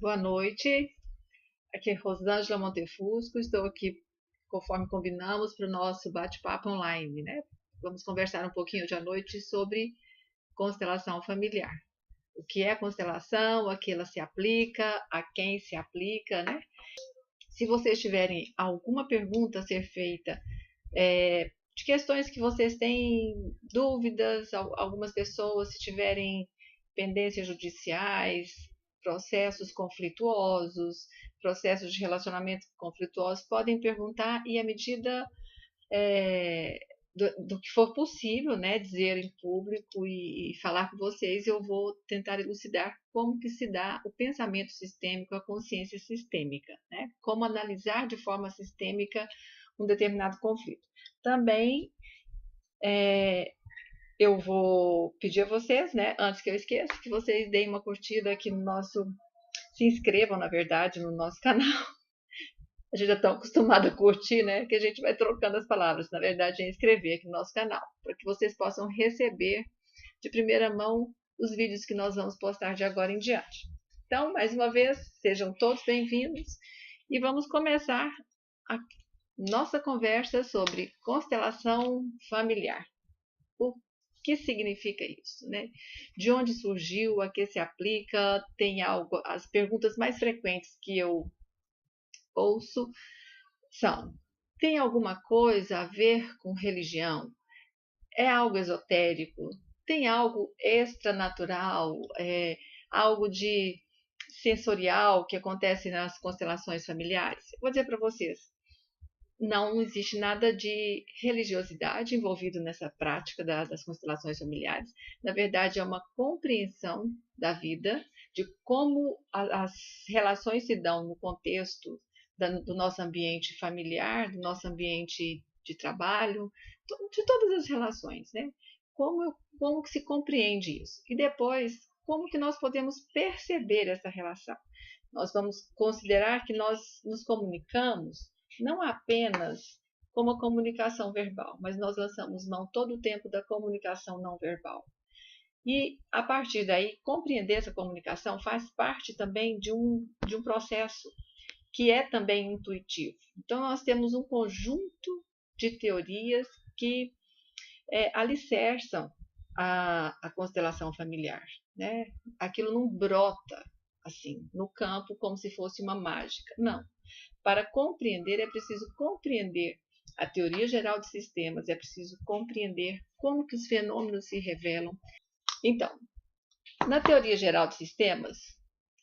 Boa noite, aqui é Rosângela Montefusco, estou aqui conforme combinamos para o nosso bate-papo online, né? Vamos conversar um pouquinho hoje à noite sobre constelação familiar. O que é constelação, a que ela se aplica, a quem se aplica, né? Se vocês tiverem alguma pergunta a ser feita, de questões que vocês têm dúvidas, algumas pessoas, se tiverem pendências judiciais, processos conflituosos, processos de relacionamento conflituosos, podem perguntar e, à medida é, do que for possível, né, dizer em público e falar com vocês, eu vou tentar elucidar como que se dá o pensamento sistêmico, a consciência sistêmica, né? Como analisar de forma sistêmica um determinado conflito. Também eu vou pedir a vocês, né, antes que eu esqueça, que vocês deem uma curtida aqui no nosso, se inscrevam, na verdade, no nosso canal. A gente já está acostumado a curtir, né, que a gente vai trocando as palavras. Na verdade, é inscrever aqui no nosso canal, para que vocês possam receber de primeira mão os vídeos que nós vamos postar de agora em diante. Então, mais uma vez, sejam todos bem-vindos e vamos começar a nossa conversa sobre constelação familiar. O que significa isso, né? De onde surgiu, a que se aplica, tem algo, as perguntas mais frequentes que eu ouço são: tem alguma coisa a ver com religião? É algo esotérico? Tem algo extranatural? Algo de sensorial que acontece nas constelações familiares? Vou dizer para vocês, não existe nada de religiosidade envolvido nessa prática das constelações familiares. Na verdade, é uma compreensão da vida, de como as relações se dão no contexto do nosso ambiente familiar, do nosso ambiente de trabalho, de todas as relações, né? Como que se compreende isso? E depois, como que nós podemos perceber essa relação? Nós vamos considerar que nós nos comunicamos não apenas como a comunicação verbal, mas nós lançamos mão todo o tempo da comunicação não verbal. E, a partir daí, compreender essa comunicação faz parte também de um processo que é também intuitivo. Então, nós temos um conjunto de teorias que alicerçam a constelação familiar, né? Aquilo não brota assim no campo como se fosse uma mágica. Não. Para compreender, é preciso compreender a teoria geral de sistemas, é preciso compreender como que os fenômenos se revelam. Então, na teoria geral de sistemas,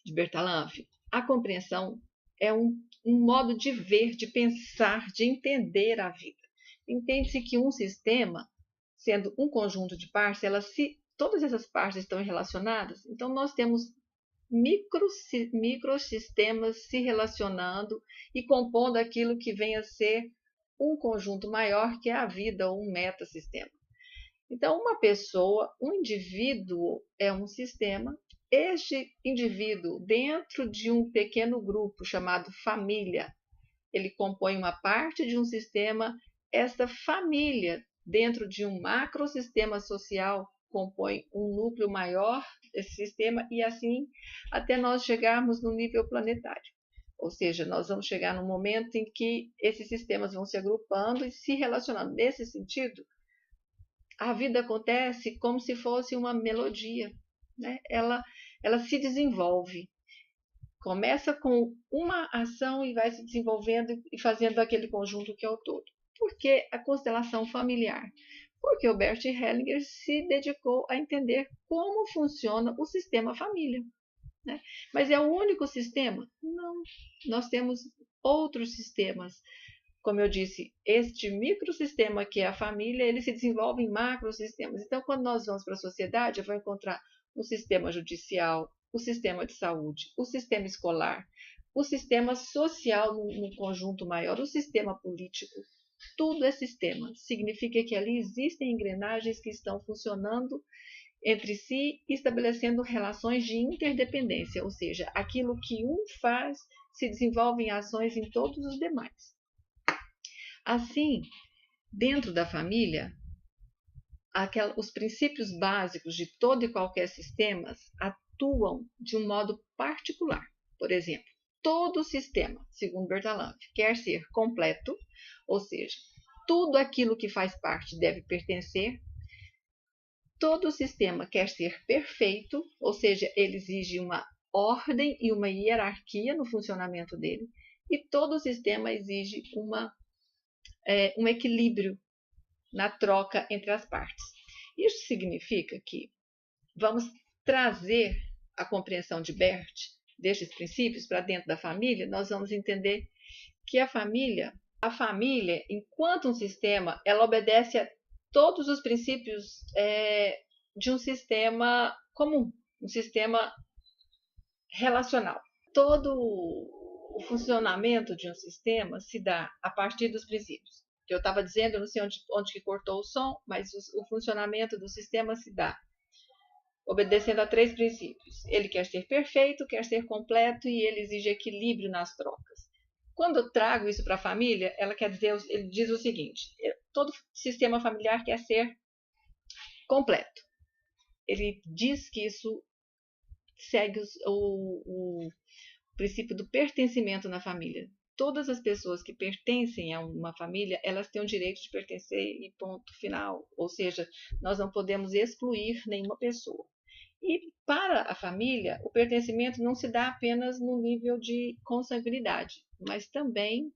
de Bertalanffy, a compreensão é um modo de ver, de pensar, de entender a vida. Entende-se que um sistema, sendo um conjunto de partes, todas essas partes estão relacionadas, então nós temos microsistemas se relacionando e compondo aquilo que vem a ser um conjunto maior, que é a vida, ou um metasistema. Então, uma pessoa, um indivíduo é um sistema. Este indivíduo, dentro de um pequeno grupo chamado família, ele compõe uma parte de um sistema. Esta família, dentro de um macrosistema social, compõe um núcleo maior desse sistema, e assim até nós chegarmos no nível planetário. Ou seja, nós vamos chegar num momento em que esses sistemas vão se agrupando e se relacionando. Nesse sentido, a vida acontece como se fosse uma melodia, né? Ela se desenvolve. Começa com uma ação e vai se desenvolvendo e fazendo aquele conjunto que é o todo. Por que a constelação familiar? Porque o Bert Hellinger se dedicou a entender como funciona o sistema família, né? Mas é o único sistema? Não. Nós temos outros sistemas. Como eu disse, este microsistema que é a família, ele se desenvolve em macrosistemas. Então, quando nós vamos para a sociedade, eu vou encontrar o sistema judicial, o sistema de saúde, o sistema escolar, o sistema social no conjunto maior, o sistema político. Tudo é sistema. Significa que ali existem engrenagens que estão funcionando entre si, estabelecendo relações de interdependência, ou seja, aquilo que um faz se desenvolve em ações em todos os demais. Assim, dentro da família, os princípios básicos de todo e qualquer sistema atuam de um modo particular. Por exemplo, todo sistema, segundo Bertalanffy, quer ser completo, ou seja, tudo aquilo que faz parte deve pertencer. Todo sistema quer ser perfeito, ou seja, ele exige uma ordem e uma hierarquia no funcionamento dele. E todo sistema exige um equilíbrio na troca entre as partes. Isso significa que vamos trazer a compreensão de Bert destes princípios para dentro da família. Nós vamos entender que a família, enquanto um sistema, ela obedece a todos os princípios de um sistema comum, um sistema relacional. Todo o funcionamento de um sistema se dá a partir dos princípios. Eu estava dizendo, eu não sei onde que cortou o som, mas o funcionamento do sistema se dá obedecendo a 3 princípios. Ele quer ser perfeito, quer ser completo e ele exige equilíbrio nas trocas. Quando eu trago isso para a família, ele diz o seguinte: todo sistema familiar quer ser completo. Ele diz que isso segue o princípio do pertencimento na família. Todas as pessoas que pertencem a uma família, elas têm o direito de pertencer e ponto final. Ou seja, nós não podemos excluir nenhuma pessoa. E para a família, o pertencimento não se dá apenas no nível de consanguinidade, mas também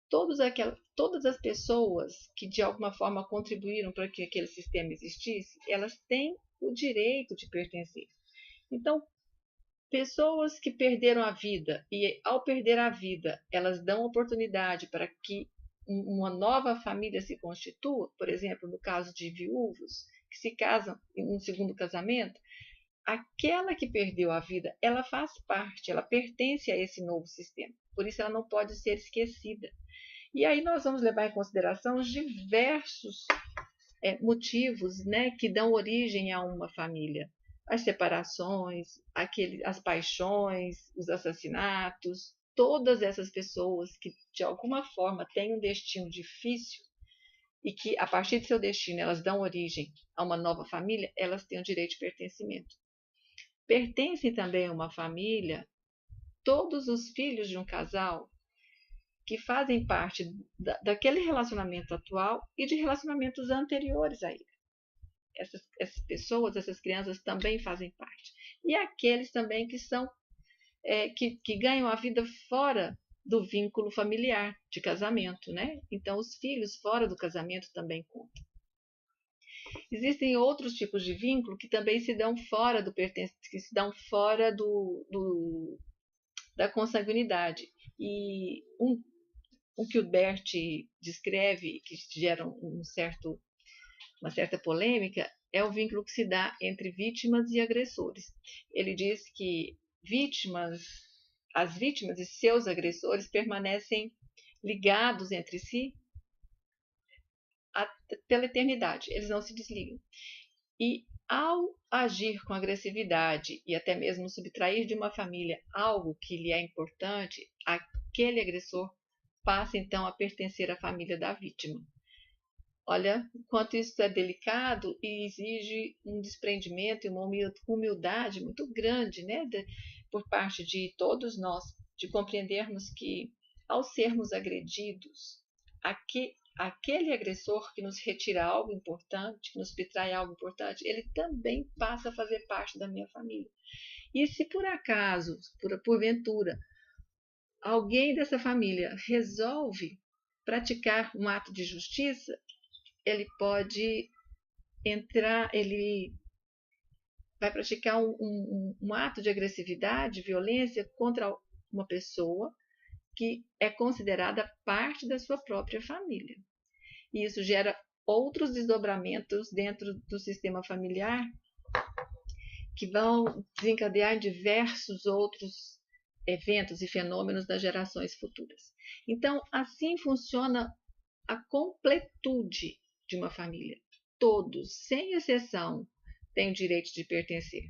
todas as pessoas que de alguma forma contribuíram para que aquele sistema existisse, elas têm o direito de pertencer. Então, pessoas que perderam a vida e ao perder a vida, elas dão oportunidade para que uma nova família se constitua, por exemplo, no caso de viúvos que se casam em um segundo casamento, aquela que perdeu a vida, ela faz parte, ela pertence a esse novo sistema. Por isso ela não pode ser esquecida. E aí nós vamos levar em consideração os diversos motivos, né, que dão origem a uma família. As separações, as paixões, os assassinatos, todas essas pessoas que de alguma forma têm um destino difícil e que a partir de seu destino elas dão origem a uma nova família, elas têm o direito de pertencimento. Pertencem também a uma família todos os filhos de um casal que fazem parte daquele relacionamento atual e de relacionamentos anteriores a ele. Essas pessoas, essas crianças também fazem parte. E aqueles também que ganham a vida fora do vínculo familiar de casamento, né? Então, os filhos fora do casamento também contam. Existem outros tipos de vínculo que também se dão fora da consanguinidade. E o que o Bert descreve, que gera uma certa polêmica, é o vínculo que se dá entre vítimas e agressores. Ele diz que as vítimas e seus agressores permanecem ligados entre si pela eternidade, eles não se desligam. E ao agir com agressividade e até mesmo subtrair de uma família algo que lhe é importante, aquele agressor passa então a pertencer à família da vítima. Olha, quanto isso é delicado e exige um desprendimento e uma humildade muito grande, né, por parte de todos nós, de compreendermos que, ao sermos agredidos, aquele agressor que nos retira algo importante, que nos subtrai algo importante, ele também passa a fazer parte da minha família. E se por acaso, porventura, alguém dessa família resolve praticar um ato de justiça, ele pode ele vai praticar um ato de agressividade, violência contra uma pessoa que é considerada parte da sua própria família. E isso gera outros desdobramentos dentro do sistema familiar que vão desencadear diversos outros eventos e fenômenos das gerações futuras. Então, assim funciona a completude de uma família. Todos, sem exceção, têm o direito de pertencer.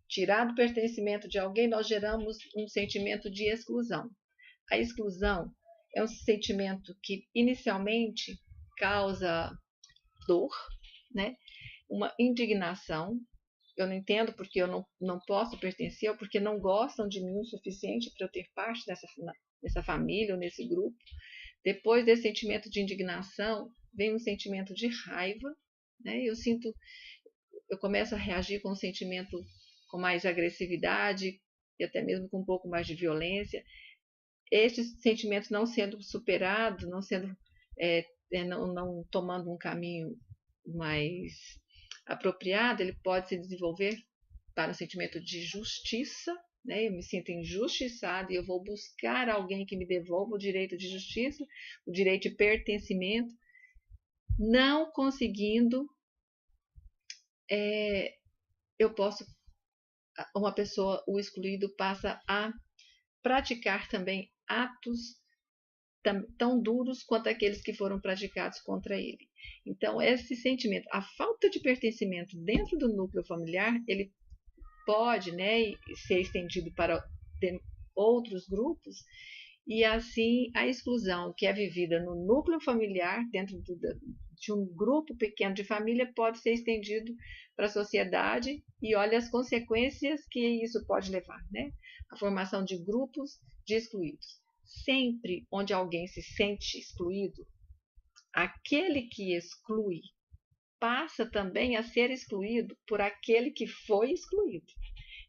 Tirado o pertencimento de alguém, nós geramos um sentimento de exclusão. A exclusão é um sentimento que inicialmente causa dor, né? Uma indignação, eu não entendo porque eu não posso pertencer, ou porque não gostam de mim o suficiente para eu ter parte dessa família ou nesse grupo. Depois desse sentimento de indignação, vem um sentimento de raiva, né? Eu começo a reagir com um sentimento com mais agressividade e até mesmo com um pouco mais de violência. Este sentimento não sendo superado, não tomando um caminho mais apropriado, ele pode se desenvolver para um sentimento de justiça, né? Eu me sinto injustiçado e eu vou buscar alguém que me devolva o direito de justiça, o direito de pertencimento. Não conseguindo, uma pessoa, o excluído, passa a praticar também atos tão duros quanto aqueles que foram praticados contra ele. Então, esse sentimento, a falta de pertencimento dentro do núcleo familiar, ele pode, né, ser estendido para outros grupos, e assim a exclusão que é vivida no núcleo familiar, dentro de um grupo pequeno de família, pode ser estendido para a sociedade, e olha as consequências que isso pode levar, né? A formação de grupos de excluídos. Sempre onde alguém se sente excluído, aquele que exclui passa também a ser excluído por aquele que foi excluído.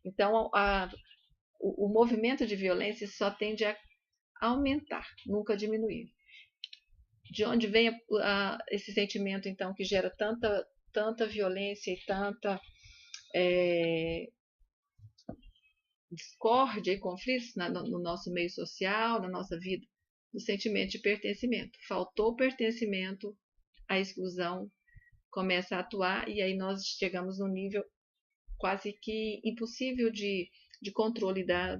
Então, o movimento de violência só tende a aumentar, nunca diminuir. De onde vem esse sentimento, então, que gera tanta violência e tanta discórdia e conflitos no nosso meio social, na nossa vida? Do sentimento de pertencimento. Faltou pertencimento, a exclusão começa a atuar, e aí nós chegamos num nível quase que impossível de controle da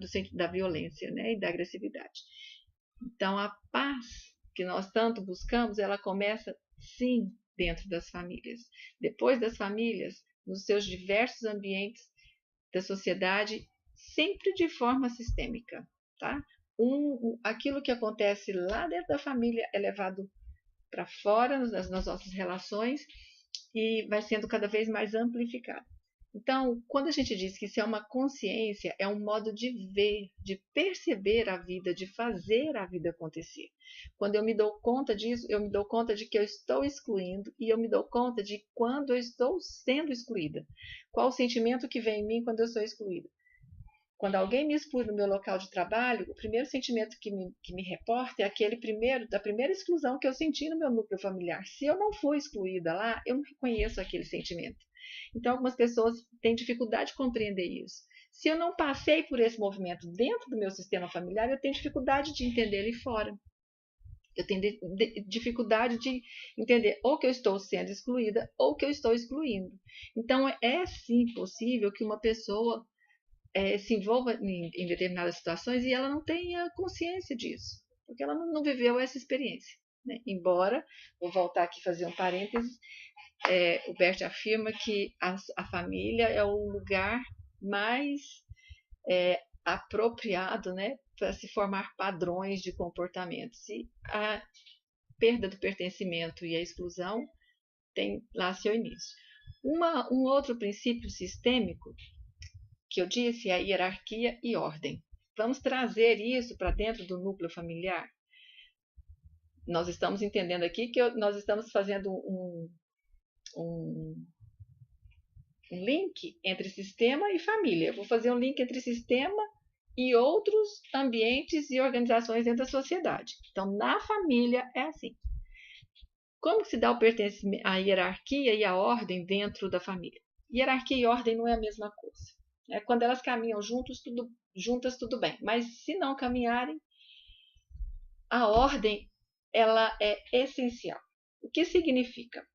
violência, né, e da agressividade. Então, a paz que nós tanto buscamos, ela começa, sim, dentro das famílias. Depois das famílias, nos seus diversos ambientes da sociedade, sempre de forma sistêmica, tá? Aquilo que acontece lá dentro da família é levado para fora nas nossas relações e vai sendo cada vez mais amplificado. Então, quando a gente diz que isso é uma consciência, é um modo de ver, de perceber a vida, de fazer a vida acontecer. Quando eu me dou conta disso, eu me dou conta de que eu estou excluindo, e eu me dou conta de quando eu estou sendo excluída. Qual o sentimento que vem em mim quando eu sou excluída? Quando alguém me exclui no meu local de trabalho, o primeiro sentimento que me reporta é da primeira exclusão que eu senti no meu núcleo familiar. Se eu não fui excluída lá, eu não reconheço aquele sentimento. Então, algumas pessoas têm dificuldade de compreender isso. Se eu não passei por esse movimento dentro do meu sistema familiar, eu tenho dificuldade de entender ele fora. Eu tenho dificuldade de entender ou que eu estou sendo excluída ou que eu estou excluindo. Então, é sim possível que uma pessoa se envolva em determinadas situações e ela não tenha consciência disso, porque ela não viveu essa experiência, né? Embora, vou voltar aqui e fazer um parênteses, o Bert afirma que a família é o lugar mais apropriado, né, para se formar padrões de comportamentos. E a perda do pertencimento e a exclusão tem lá seu início. Um outro princípio sistêmico que eu disse é a hierarquia e ordem. Vamos trazer isso para dentro do núcleo familiar. Nós estamos entendendo aqui que nós estamos fazendo um link entre sistema e família. Eu vou fazer um link entre sistema e outros ambientes e organizações dentro da sociedade. Então, na família é assim. Como se dá o pertencimento, a hierarquia e a ordem dentro da família? Hierarquia e ordem não é a mesma coisa. Quando elas caminham juntas, tudo bem. Mas se não caminharem, a ordem ela é essencial. O que significa?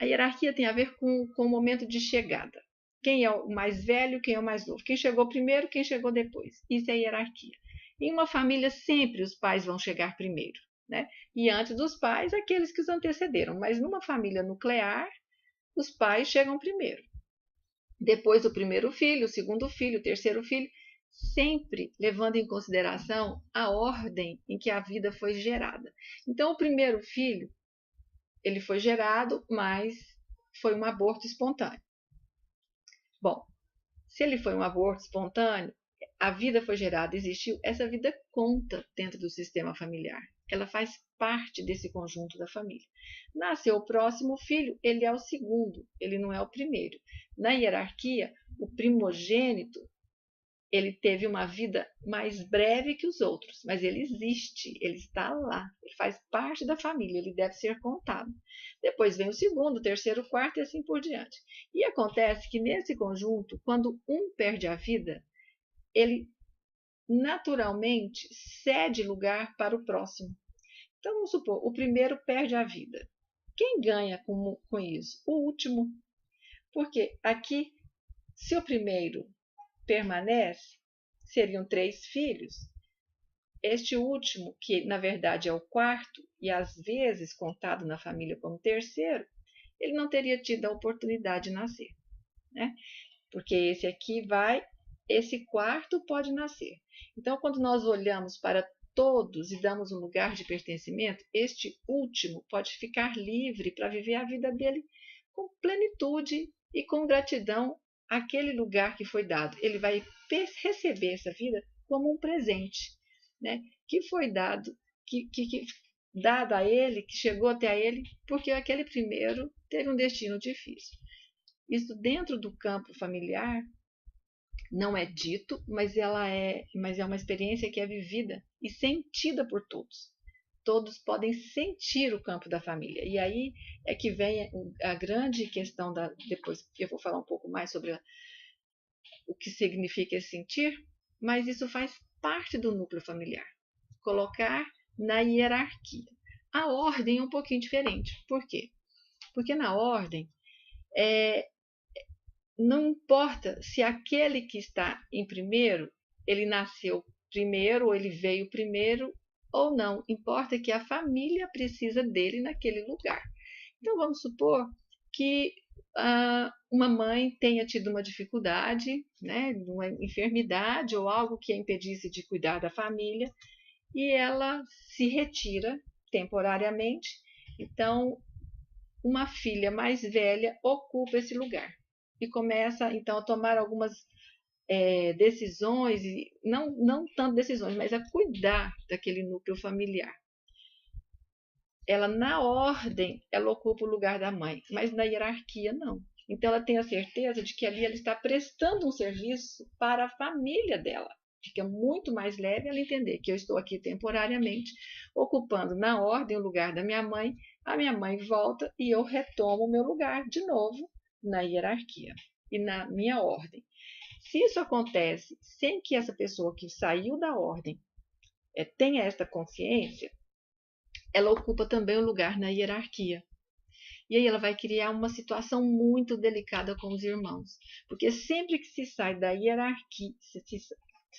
A hierarquia tem a ver com o momento de chegada. Quem é o mais velho, quem é o mais novo. Quem chegou primeiro, quem chegou depois. Isso é hierarquia. Em uma família, sempre os pais vão chegar primeiro, né? E antes dos pais, aqueles que os antecederam. Mas numa família nuclear, os pais chegam primeiro. Depois o primeiro filho, o segundo filho, o terceiro filho, sempre levando em consideração a ordem em que a vida foi gerada. Então, o primeiro filho, ele foi gerado, mas foi um aborto espontâneo. Bom, se ele foi um aborto espontâneo, a vida foi gerada, existiu, essa vida conta dentro do sistema familiar. Ela faz parte desse conjunto da família. Nasceu o próximo filho, ele é o segundo, ele não é o primeiro. Na hierarquia, o primogênito, ele teve uma vida mais breve que os outros, mas ele existe, ele está lá, ele faz parte da família, ele deve ser contado. Depois vem o segundo, o terceiro, o quarto e assim por diante. E acontece que nesse conjunto, quando um perde a vida, ele naturalmente cede lugar para o próximo. Então, vamos supor, o primeiro perde a vida. Quem ganha com isso? O último. Porque aqui, se o primeiro permanece, seriam 3 filhos. Este último, que na verdade é o quarto, e às vezes contado na família como terceiro, ele não teria tido a oportunidade de nascer, né? Porque esse aqui vai, esse quarto pode nascer. Então, quando nós olhamos para todos e damos um lugar de pertencimento, este último pode ficar livre para viver a vida dele com plenitude e com gratidão àquele lugar que foi dado. Ele vai receber essa vida como um presente, né? Que foi dado, dado a ele, que chegou até a ele, porque aquele primeiro teve um destino difícil. Isso dentro do campo familiar não é dito, mas é uma experiência que é vivida e sentida por todos. Todos podem sentir o campo da família. E aí é que vem a grande questão depois eu vou falar um pouco mais sobre o que significa esse sentir, mas isso faz parte do núcleo familiar. Colocar na hierarquia. A ordem é um pouquinho diferente. Por quê? Porque na ordem não importa se aquele que está em primeiro, ele nasceu primeiro, ou ele veio primeiro, ou não. Importa que a família precisa dele naquele lugar. Então, vamos supor que uma mãe tenha tido uma dificuldade, né, uma enfermidade ou algo que a impedisse de cuidar da família, e ela se retira temporariamente. Então, uma filha mais velha ocupa esse lugar e começa então a tomar algumas decisões, e não tanto decisões, mas a cuidar daquele núcleo familiar. Ela, na ordem, ela ocupa o lugar da mãe, mas na hierarquia não. Então ela tem a certeza de que ali ela está prestando um serviço para a família dela. Fica muito mais leve ela entender que eu estou aqui temporariamente, ocupando na ordem o lugar da minha mãe, a minha mãe volta e eu retomo o meu lugar de novo na hierarquia e na minha ordem. Se isso acontece sem que essa pessoa que saiu da ordem tenha esta consciência, ela ocupa também um lugar na hierarquia. E aí ela vai criar uma situação muito delicada com os irmãos. Porque sempre que se sai da hierarquia,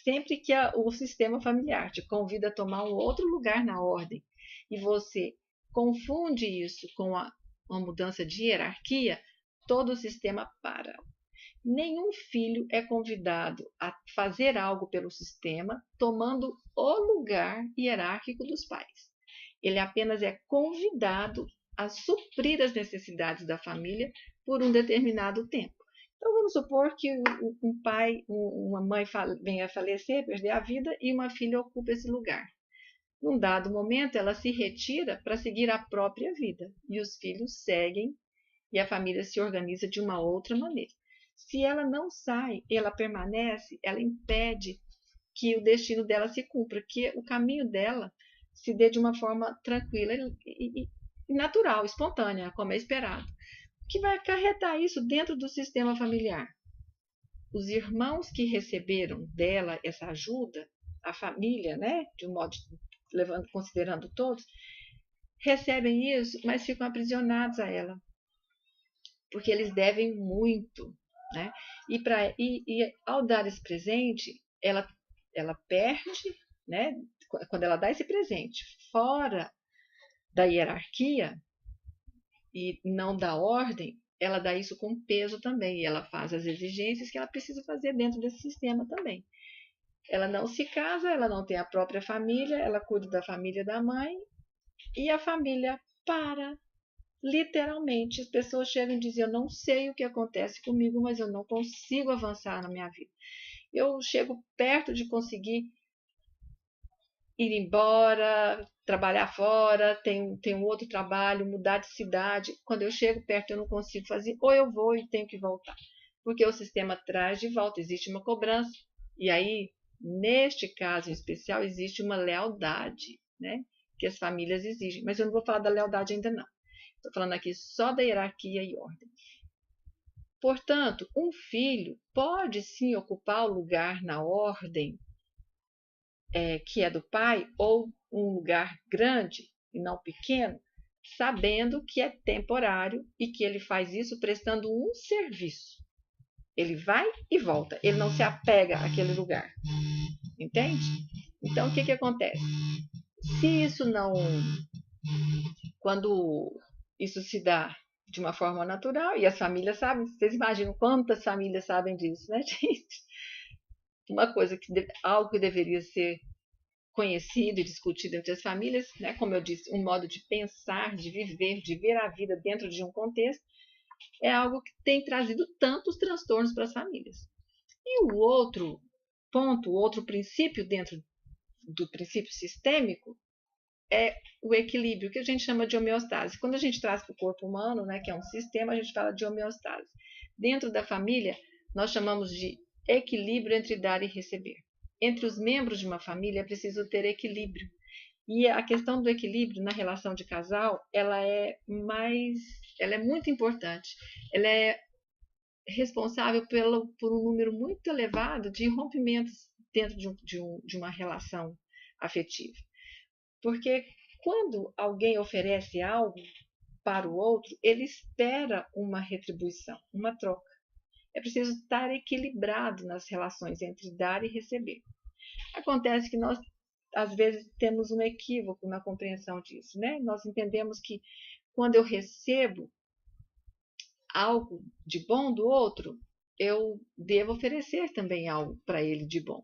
sempre que o sistema familiar te convida a tomar um outro lugar na ordem, e você confunde isso com uma mudança de hierarquia, todo o sistema para. Nenhum filho é convidado a fazer algo pelo sistema tomando o lugar hierárquico dos pais. Ele apenas é convidado a suprir as necessidades da família por um determinado tempo. Então, vamos supor que um pai, uma mãe venha a falecer, perder a vida, e uma filha ocupa esse lugar. Num dado momento, ela se retira para seguir a própria vida, e os filhos seguem, e a família se organiza de uma outra maneira. Se ela não sai, ela permanece, ela impede que o destino dela se cumpra, que o caminho dela se dê de uma forma tranquila e natural, espontânea, como é esperado. O que vai acarretar isso dentro do sistema familiar? Os irmãos que receberam dela essa ajuda, a família, né, de um modo considerando todos, recebem isso, mas ficam aprisionados a ela, porque eles devem muito, né? E ao dar esse presente, ela perde, né? Quando ela dá esse presente fora da hierarquia e não da ordem, ela dá isso com peso também, e ela faz as exigências que ela precisa fazer dentro desse sistema também. Ela não se casa, ela não tem a própria família, ela cuida da família da mãe, e a família para. Literalmente, as pessoas chegam e dizem: eu não sei o que acontece comigo, mas eu não consigo avançar na minha vida. Eu chego perto de conseguir ir embora, trabalhar fora, tem um outro trabalho, mudar de cidade. Quando eu chego perto, eu não consigo fazer, ou eu vou e tenho que voltar, porque o sistema traz de volta, existe uma cobrança. E aí, neste caso em especial, existe uma lealdade, né, que as famílias exigem. Mas eu não vou falar da lealdade ainda não. Estou falando aqui só da hierarquia e ordem. Portanto, um filho pode sim ocupar o lugar na ordem que é do pai, ou um lugar grande e não pequeno, sabendo que é temporário e que ele faz isso prestando um serviço. Ele vai e volta, ele não se apega àquele lugar. Entende? Então, o que acontece? Se isso não. Quando isso se dá de uma forma natural, e as famílias sabem, vocês imaginam quantas famílias sabem disso, né, gente? Uma coisa algo que deveria ser conhecido e discutido entre as famílias, né? Como eu disse, um modo de pensar, de viver, de ver a vida dentro de um contexto, é algo que tem trazido tantos transtornos para as famílias. E o outro ponto, o outro princípio dentro do princípio sistêmico é o equilíbrio, que a gente chama de homeostase. Quando a gente traz para o corpo humano, né, que é um sistema, a gente fala de homeostase. Dentro da família, nós chamamos de equilíbrio entre dar e receber. Entre os membros de uma família é preciso ter equilíbrio. E a questão do equilíbrio na relação de casal, ela é muito importante. Ela é responsável por um número muito elevado de rompimentos dentro de uma relação afetiva. Porque quando alguém oferece algo para o outro, ele espera uma retribuição, uma troca. É preciso estar equilibrado nas relações entre dar e receber. Acontece que nós, às vezes, temos um equívoco na compreensão disso, né? Nós entendemos que quando eu recebo algo de bom do outro, eu devo oferecer também algo para ele de bom.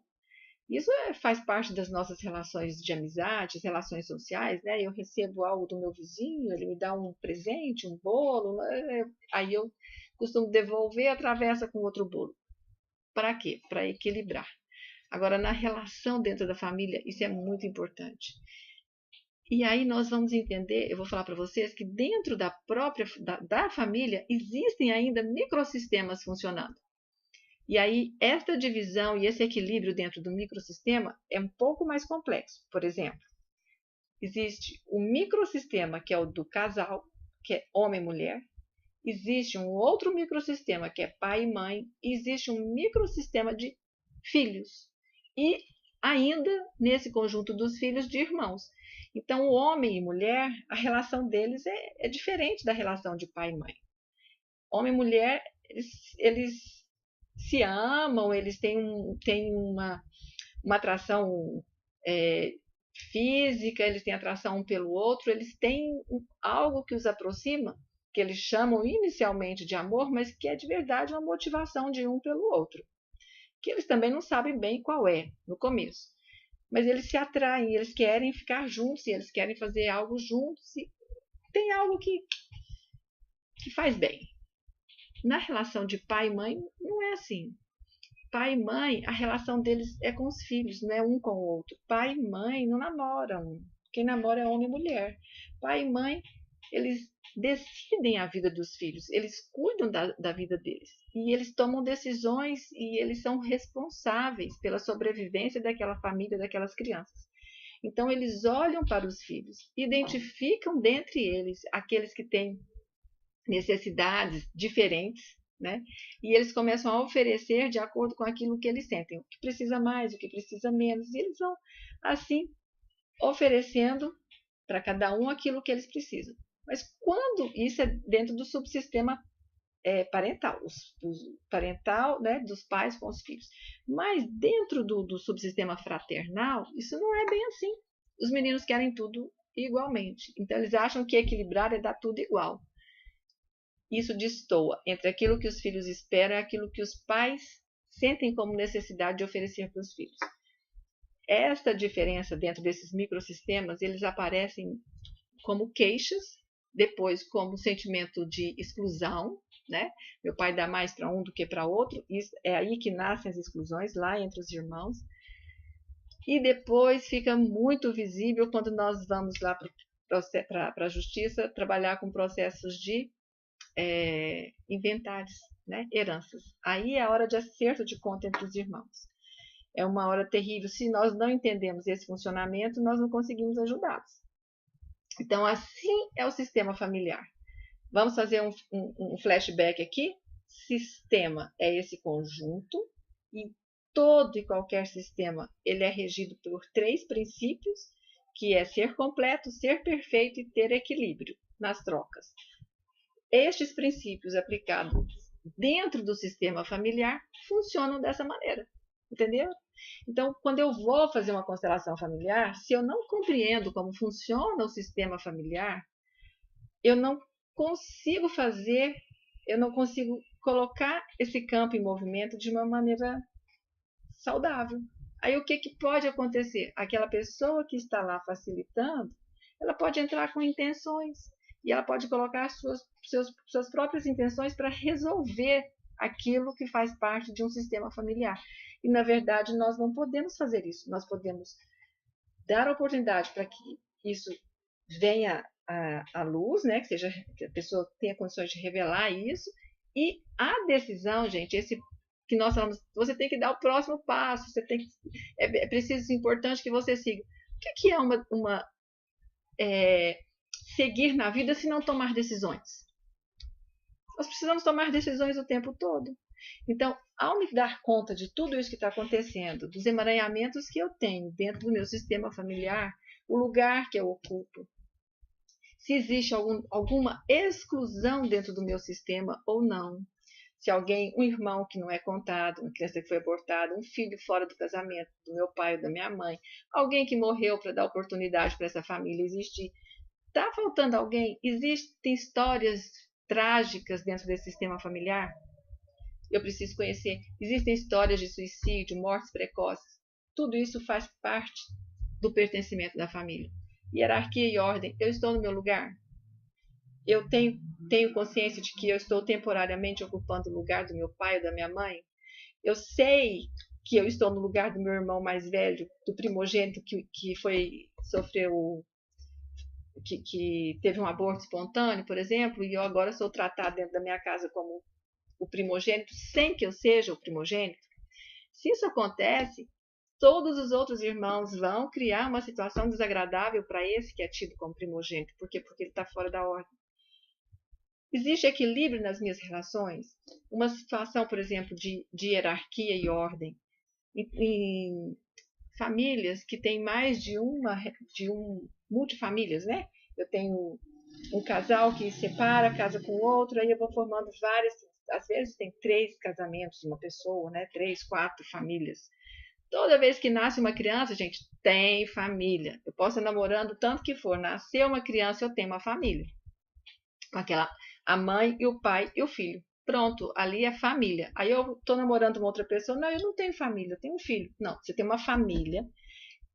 Isso faz parte das nossas relações de amizade, relações sociais, né? Eu recebo algo do meu vizinho, ele me dá um presente, um bolo, aí eu costumo devolver, atravessa com outro bolo. Para quê? Para equilibrar. Agora, na relação dentro da família, isso é muito importante. E aí nós vamos entender, eu vou falar para vocês que dentro da própria da família existem ainda microsistemas funcionando. E aí esta divisão e esse equilíbrio dentro do microsistema é um pouco mais complexo. Por exemplo, existe o microsistema que é o do casal, que é homem e mulher. Existe um outro microsistema que é pai e mãe. E existe um microsistema de filhos. E ainda nesse conjunto dos filhos de irmãos. Então, o homem e mulher, a relação deles é diferente da relação de pai e mãe. Homem e mulher, eles se amam, eles têm uma atração física, eles têm atração um pelo outro, eles têm algo que os aproxima, que eles chamam inicialmente de amor, mas que é de verdade uma motivação de um pelo outro, que eles também não sabem bem qual é no começo. Mas eles se atraem, eles querem ficar juntos, eles querem fazer algo juntos, e tem algo que faz bem. Na relação de pai e mãe, não é assim. Pai e mãe, a relação deles é com os filhos, não é um com o outro. Pai e mãe não namoram. Quem namora é homem e mulher. Pai e mãe, eles decidem a vida dos filhos, eles cuidam da vida deles. E eles tomam decisões e eles são responsáveis pela sobrevivência daquela família, daquelas crianças. Então, eles olham para os filhos, identificam dentre eles aqueles que têm necessidades diferentes, né? E eles começam a oferecer de acordo com aquilo que eles sentem, o que precisa mais, o que precisa menos, e eles vão, assim, oferecendo para cada um aquilo que eles precisam. Mas quando isso é dentro do subsistema parental, parental, né, dos pais com os filhos. Mas dentro do subsistema fraternal, isso não é bem assim. Os meninos querem tudo igualmente. Então, eles acham que equilibrar é dar tudo igual. Isso destoa entre aquilo que os filhos esperam e aquilo que os pais sentem como necessidade de oferecer para os filhos. Esta diferença dentro desses microsistemas, eles aparecem como queixas, depois como sentimento de exclusão, né? Meu pai dá mais para um do que para outro, isso, é aí que nascem as exclusões, lá entre os irmãos. E depois fica muito visível quando nós vamos lá para a justiça trabalhar com processos de inventários, né? Heranças. Aí é a hora de acerto de conta entre os irmãos. É uma hora terrível. Se nós não entendemos esse funcionamento, nós não conseguimos ajudá-los. Então, assim é o sistema familiar. Vamos fazer um flashback aqui. Sistema é esse conjunto e todo e qualquer sistema ele é regido por 3 princípios, que é ser completo, ser perfeito e ter equilíbrio nas trocas. Estes princípios aplicados dentro do sistema familiar funcionam dessa maneira, entendeu? Então, quando eu vou fazer uma constelação familiar, se eu não compreendo como funciona o sistema familiar, eu não consigo colocar esse campo em movimento de uma maneira saudável. Aí o que pode acontecer? Aquela pessoa que está lá facilitando, ela pode entrar com intenções e ela pode colocar suas próprias intenções para resolver aquilo que faz parte de um sistema familiar. E, na verdade, nós não podemos fazer isso. Nós podemos dar oportunidade para que isso venha à luz, né? Que a pessoa tenha condições de revelar isso. E a decisão, gente, esse que nós falamos, você tem que dar o próximo passo, é preciso, importante que você siga. O que é seguir na vida se não tomar decisões? Nós precisamos tomar decisões o tempo todo. Então, ao me dar conta de tudo isso que está acontecendo, dos emaranhamentos que eu tenho dentro do meu sistema familiar, o lugar que eu ocupo, se existe alguma exclusão dentro do meu sistema ou não, se um irmão que não é contado, uma criança que foi abortada, um filho fora do casamento do meu pai ou da minha mãe, alguém que morreu para dar oportunidade para essa família existir, está faltando alguém? Existem histórias trágicas dentro desse sistema familiar? Eu preciso conhecer. Existem histórias de suicídio, mortes precoces. Tudo isso faz parte do pertencimento da família. Hierarquia e ordem. Eu estou no meu lugar? Eu tenho consciência de que eu estou temporariamente ocupando o lugar do meu pai ou da minha mãe? Eu sei que eu estou no lugar do meu irmão mais velho, do primogênito que teve um aborto espontâneo, por exemplo, e eu agora sou tratada dentro da minha casa como o primogênito, sem que eu seja o primogênito. Se isso acontece, todos os outros irmãos vão criar uma situação desagradável para esse que é tido como primogênito. Por quê? Porque ele está fora da ordem. Existe equilíbrio nas minhas relações? Uma situação, por exemplo, de hierarquia e ordem. Em famílias que têm mais de multifamílias, né? Eu tenho um casal que separa, casa com outro, aí eu vou formando várias, às vezes tem 3 casamentos de uma pessoa, né? 3, 4 famílias. Toda vez que nasce uma criança, gente, tem família. Eu posso estar namorando tanto que for, nasceu uma criança, eu tenho uma família. A mãe e o pai e o filho. Pronto, ali é família. Aí eu estou namorando uma outra pessoa, não, eu não tenho família, eu tenho um filho. Não, você tem uma família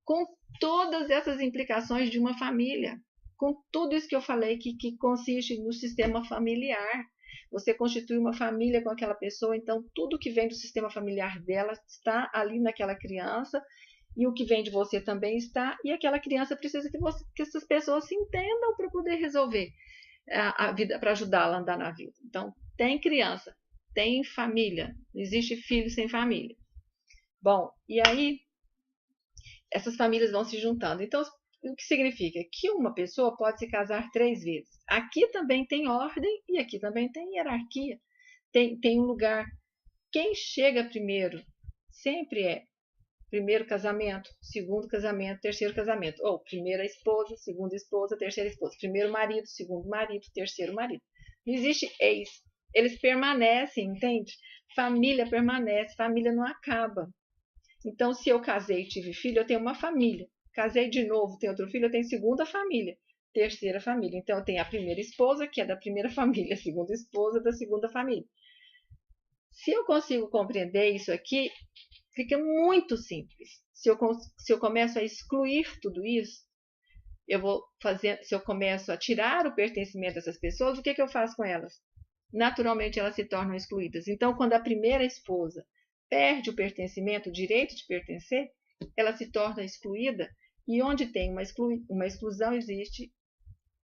com todas essas implicações de uma família, com tudo isso que eu falei que consiste no sistema familiar. Você constitui uma família com aquela pessoa, então tudo que vem do sistema familiar dela está ali naquela criança, e o que vem de você também está, e aquela criança precisa que essas pessoas se entendam para poder resolver a vida, para ajudá-la a andar na vida. Então, tem criança, tem família, não existe filho sem família. Bom, e aí essas famílias vão se juntando. Então, o que significa? Que uma pessoa pode se casar 3 vezes. Aqui também tem ordem e aqui também tem hierarquia. Tem um lugar. Quem chega primeiro sempre é primeiro casamento, segundo casamento, terceiro casamento. Ou primeira esposa, segunda esposa, terceira esposa. Primeiro marido, segundo marido, terceiro marido. Não existe ex. Eles permanecem, entende? Família permanece, família não acaba. Então, se eu casei e tive filho, eu tenho uma família. Casei de novo, tenho outro filho, eu tenho segunda família, terceira família. Então, eu tenho a primeira esposa, que é da primeira família, a segunda esposa da segunda família. Se eu consigo compreender isso aqui, fica muito simples. Se eu começo a excluir tudo isso, eu vou fazer, se eu começo a tirar o pertencimento dessas pessoas, o que eu faço com elas? Naturalmente elas se tornam excluídas. Então, quando a primeira esposa perde o pertencimento, o direito de pertencer, ela se torna excluída, e onde tem uma exclusão existe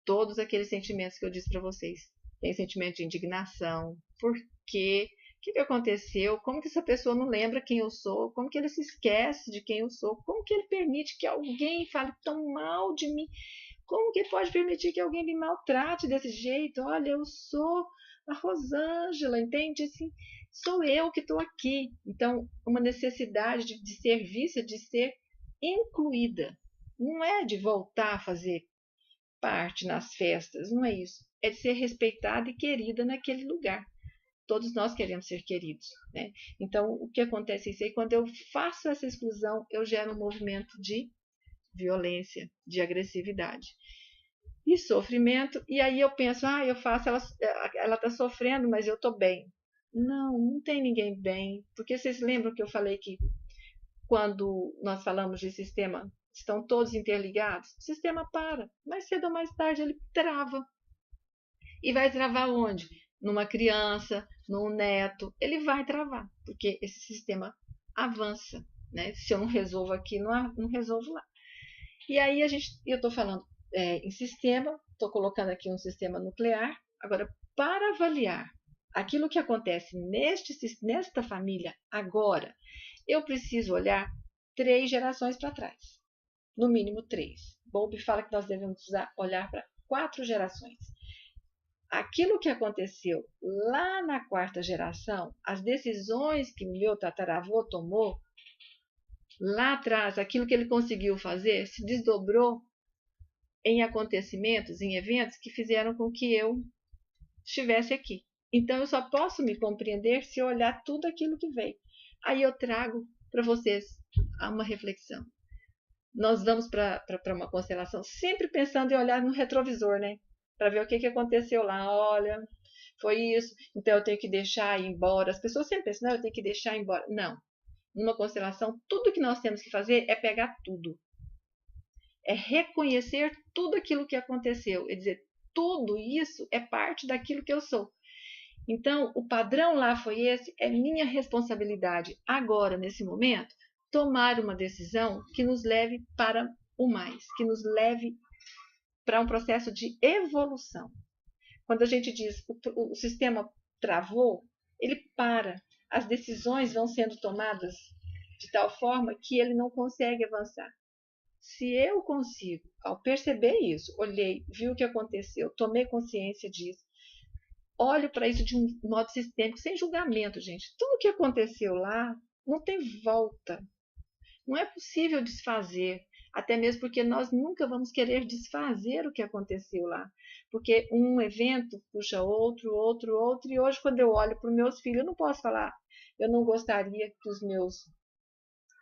todos aqueles sentimentos que eu disse para vocês. Tem sentimento de indignação, por quê? O que aconteceu? Como que essa pessoa não lembra quem eu sou? Como que ele se esquece de quem eu sou? Como que ele permite que alguém fale tão mal de mim? Como que pode permitir que alguém me maltrate desse jeito? Olha, eu sou a Rosângela, entende? Assim, sou eu que estou aqui. Então, uma necessidade de ser vista, de ser incluída. Não é de voltar a fazer parte nas festas, não é isso. É de ser respeitada e querida naquele lugar. Todos nós queremos ser queridos, né? Então, o que acontece é isso aí, quando eu faço essa exclusão, eu gero um movimento de violência, de agressividade e sofrimento, e aí eu penso, eu faço, ela está sofrendo, mas eu estou bem. Não, não tem ninguém bem, porque vocês lembram que eu falei que quando nós falamos de sistema, estão todos interligados, o sistema para, mais cedo ou mais tarde ele trava. E vai travar onde? Numa criança, num neto, ele vai travar, porque esse sistema avança, né? Se eu não resolvo aqui, não resolvo lá. E aí eu estou falando em sistema, estou colocando aqui um sistema nuclear. Agora, para avaliar aquilo que acontece nesta família agora, eu preciso olhar 3 gerações para trás, no mínimo 3. Bowlby fala que nós devemos olhar para 4 gerações. Aquilo que aconteceu lá na 4ª geração, as decisões que meu tataravô tomou lá atrás, aquilo que ele conseguiu fazer, se desdobrou em acontecimentos, em eventos que fizeram com que eu estivesse aqui. Então, eu só posso me compreender se eu olhar tudo aquilo que veio. Aí eu trago para vocês uma reflexão. Nós vamos para uma constelação sempre pensando em olhar no retrovisor, né? Para ver o que aconteceu lá. Olha, foi isso, então eu tenho que deixar ir embora. As pessoas sempre pensam, não, eu tenho que deixar ir embora. Não. Numa constelação, tudo que nós temos que fazer é pegar tudo. É reconhecer tudo aquilo que aconteceu. É dizer, tudo isso é parte daquilo que eu sou. Então, o padrão lá foi esse, é minha responsabilidade agora, nesse momento, tomar uma decisão que nos leve para o mais, que nos leve para um processo de evolução. Quando a gente diz o sistema travou, ele para. As decisões vão sendo tomadas de tal forma que ele não consegue avançar. Se eu consigo, ao perceber isso, olhei, vi o que aconteceu, tomei consciência disso, olho para isso de um modo sistêmico, sem julgamento, gente. Tudo o que aconteceu lá não tem volta. Não é possível desfazer, até mesmo porque nós nunca vamos querer desfazer o que aconteceu lá. Porque um evento puxa outro, e hoje, quando eu olho para os meus filhos, eu não posso falar, eu não gostaria que os meus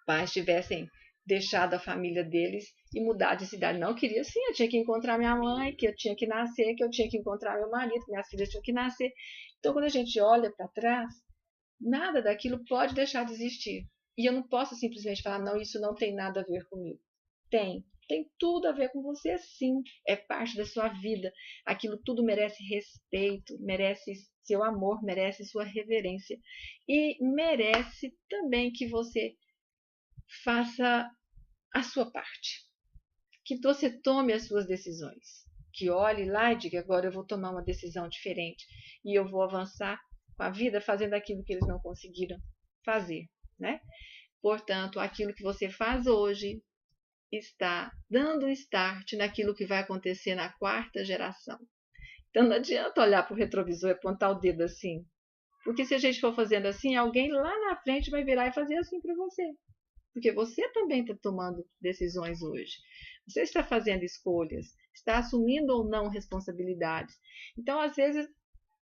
pais tivessem deixado a família deles e mudar de cidade. Não, eu queria sim, eu tinha que encontrar minha mãe, que eu tinha que nascer, que eu tinha que encontrar meu marido, que minhas filhas tinham que nascer. Então, quando a gente olha para trás, nada daquilo pode deixar de existir. E eu não posso simplesmente falar, não, isso não tem nada a ver comigo. Tem tudo a ver com você, sim. É parte da sua vida. Aquilo tudo merece respeito, merece seu amor, merece sua reverência. E merece também que você faça a sua parte. Que você tome as suas decisões. Que olhe lá e diga, agora eu vou tomar uma decisão diferente. E eu vou avançar com a vida fazendo aquilo que eles não conseguiram fazer, né? Portanto, aquilo que você faz hoje está dando start naquilo que vai acontecer na 4ª geração. Então não adianta olhar para o retrovisor e apontar o dedo assim. Porque se a gente for fazendo assim, alguém lá na frente vai virar e fazer assim para você. Porque você também está tomando decisões hoje. Você está fazendo escolhas, está assumindo ou não responsabilidades. Então, às vezes,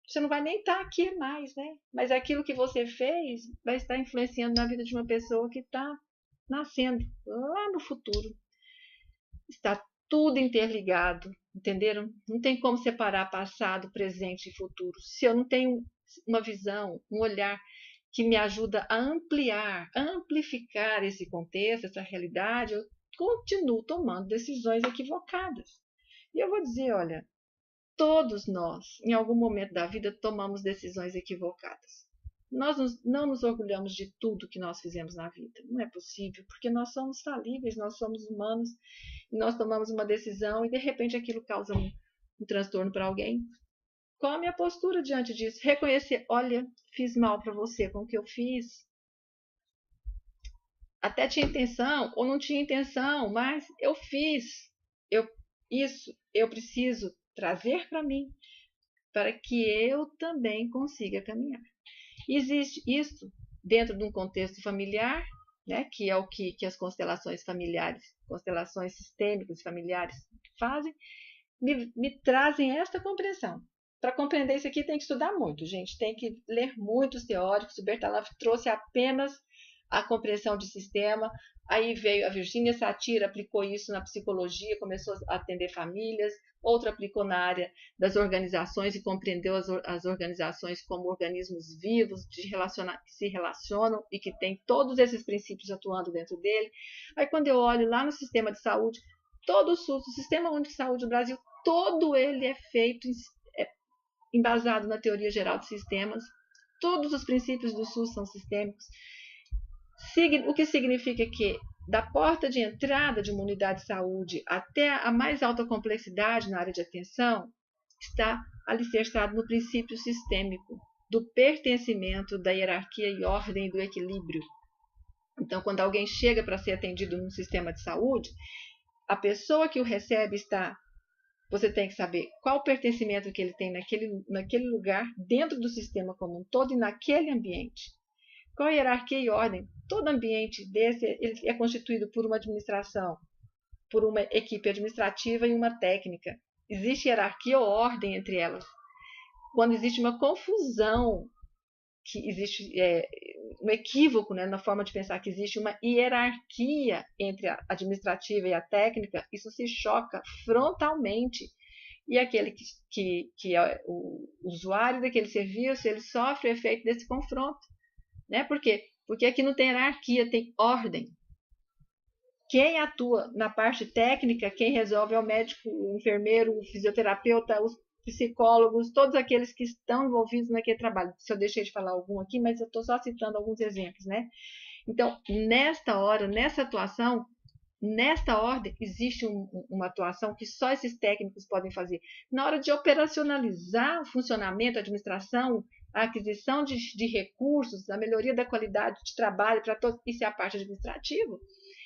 você não vai nem estar aqui mais, né? Mas aquilo que você fez vai estar influenciando na vida de uma pessoa que está nascendo lá no futuro. Está tudo interligado, entenderam? Não tem como separar passado, presente e futuro. Se eu não tenho uma visão, um olhar que me ajuda a ampliar, a amplificar esse contexto, essa realidade, eu continuo tomando decisões equivocadas. E eu vou dizer, olha, todos nós, em algum momento da vida, tomamos decisões equivocadas. Nós não nos orgulhamos de tudo que nós fizemos na vida. Não é possível, porque nós somos falíveis, nós somos humanos, e nós tomamos uma decisão e, de repente, aquilo causa um transtorno para alguém. Qual a minha postura diante disso? Reconhecer, olha, fiz mal para você com o que eu fiz. Até tinha intenção ou não tinha intenção, mas eu fiz. Isso eu preciso trazer para mim, para que eu também consiga caminhar. Existe isso dentro de um contexto familiar, né, que é o que as constelações familiares, constelações sistêmicas familiares fazem, me trazem esta compreensão. Para compreender isso aqui tem que estudar muito, gente, tem que ler muitos teóricos. O Bertalanffy trouxe apenas a compreensão de sistema, aí veio a Virginia Satir, aplicou isso na psicologia, começou a atender famílias, outra aplicou na área das organizações e compreendeu as organizações como organismos vivos que se relacionam e que tem todos esses princípios atuando dentro dele. Aí quando eu olho lá no sistema de saúde, todo o SUS, o Sistema Único de Saúde do Brasil, todo ele é feito, embasado na teoria geral de sistemas, todos os princípios do SUS são sistêmicos, o que significa que da porta de entrada de uma unidade de saúde até a mais alta complexidade na área de atenção, está alicerçado no princípio sistêmico do pertencimento, da hierarquia e ordem do equilíbrio. Então, quando alguém chega para ser atendido num sistema de saúde, a pessoa que o recebe você tem que saber qual o pertencimento que ele tem naquele lugar, dentro do sistema como um todo e naquele ambiente. Qual a hierarquia e ordem? Todo ambiente desse ele é constituído por uma administração, por uma equipe administrativa e uma técnica. Existe hierarquia ou ordem entre elas. Quando existe uma confusão, que existe um equívoco, né, na forma de pensar que existe uma hierarquia entre a administrativa e a técnica, isso se choca frontalmente. E aquele que é o usuário daquele serviço, ele sofre o efeito desse confronto. Né? Por quê? Porque aqui não tem hierarquia, tem ordem. Quem atua na parte técnica, quem resolve é o médico, o enfermeiro, o fisioterapeuta, os psicólogos, todos aqueles que estão envolvidos naquele trabalho. Se eu deixei de falar algum aqui, mas eu estou só citando alguns exemplos, né? Então, nesta hora, nessa atuação, nesta ordem, existe uma atuação que só esses técnicos podem fazer. Na hora de operacionalizar o funcionamento, a administração, a aquisição de recursos, a melhoria da qualidade de trabalho para todos, isso é a parte administrativa.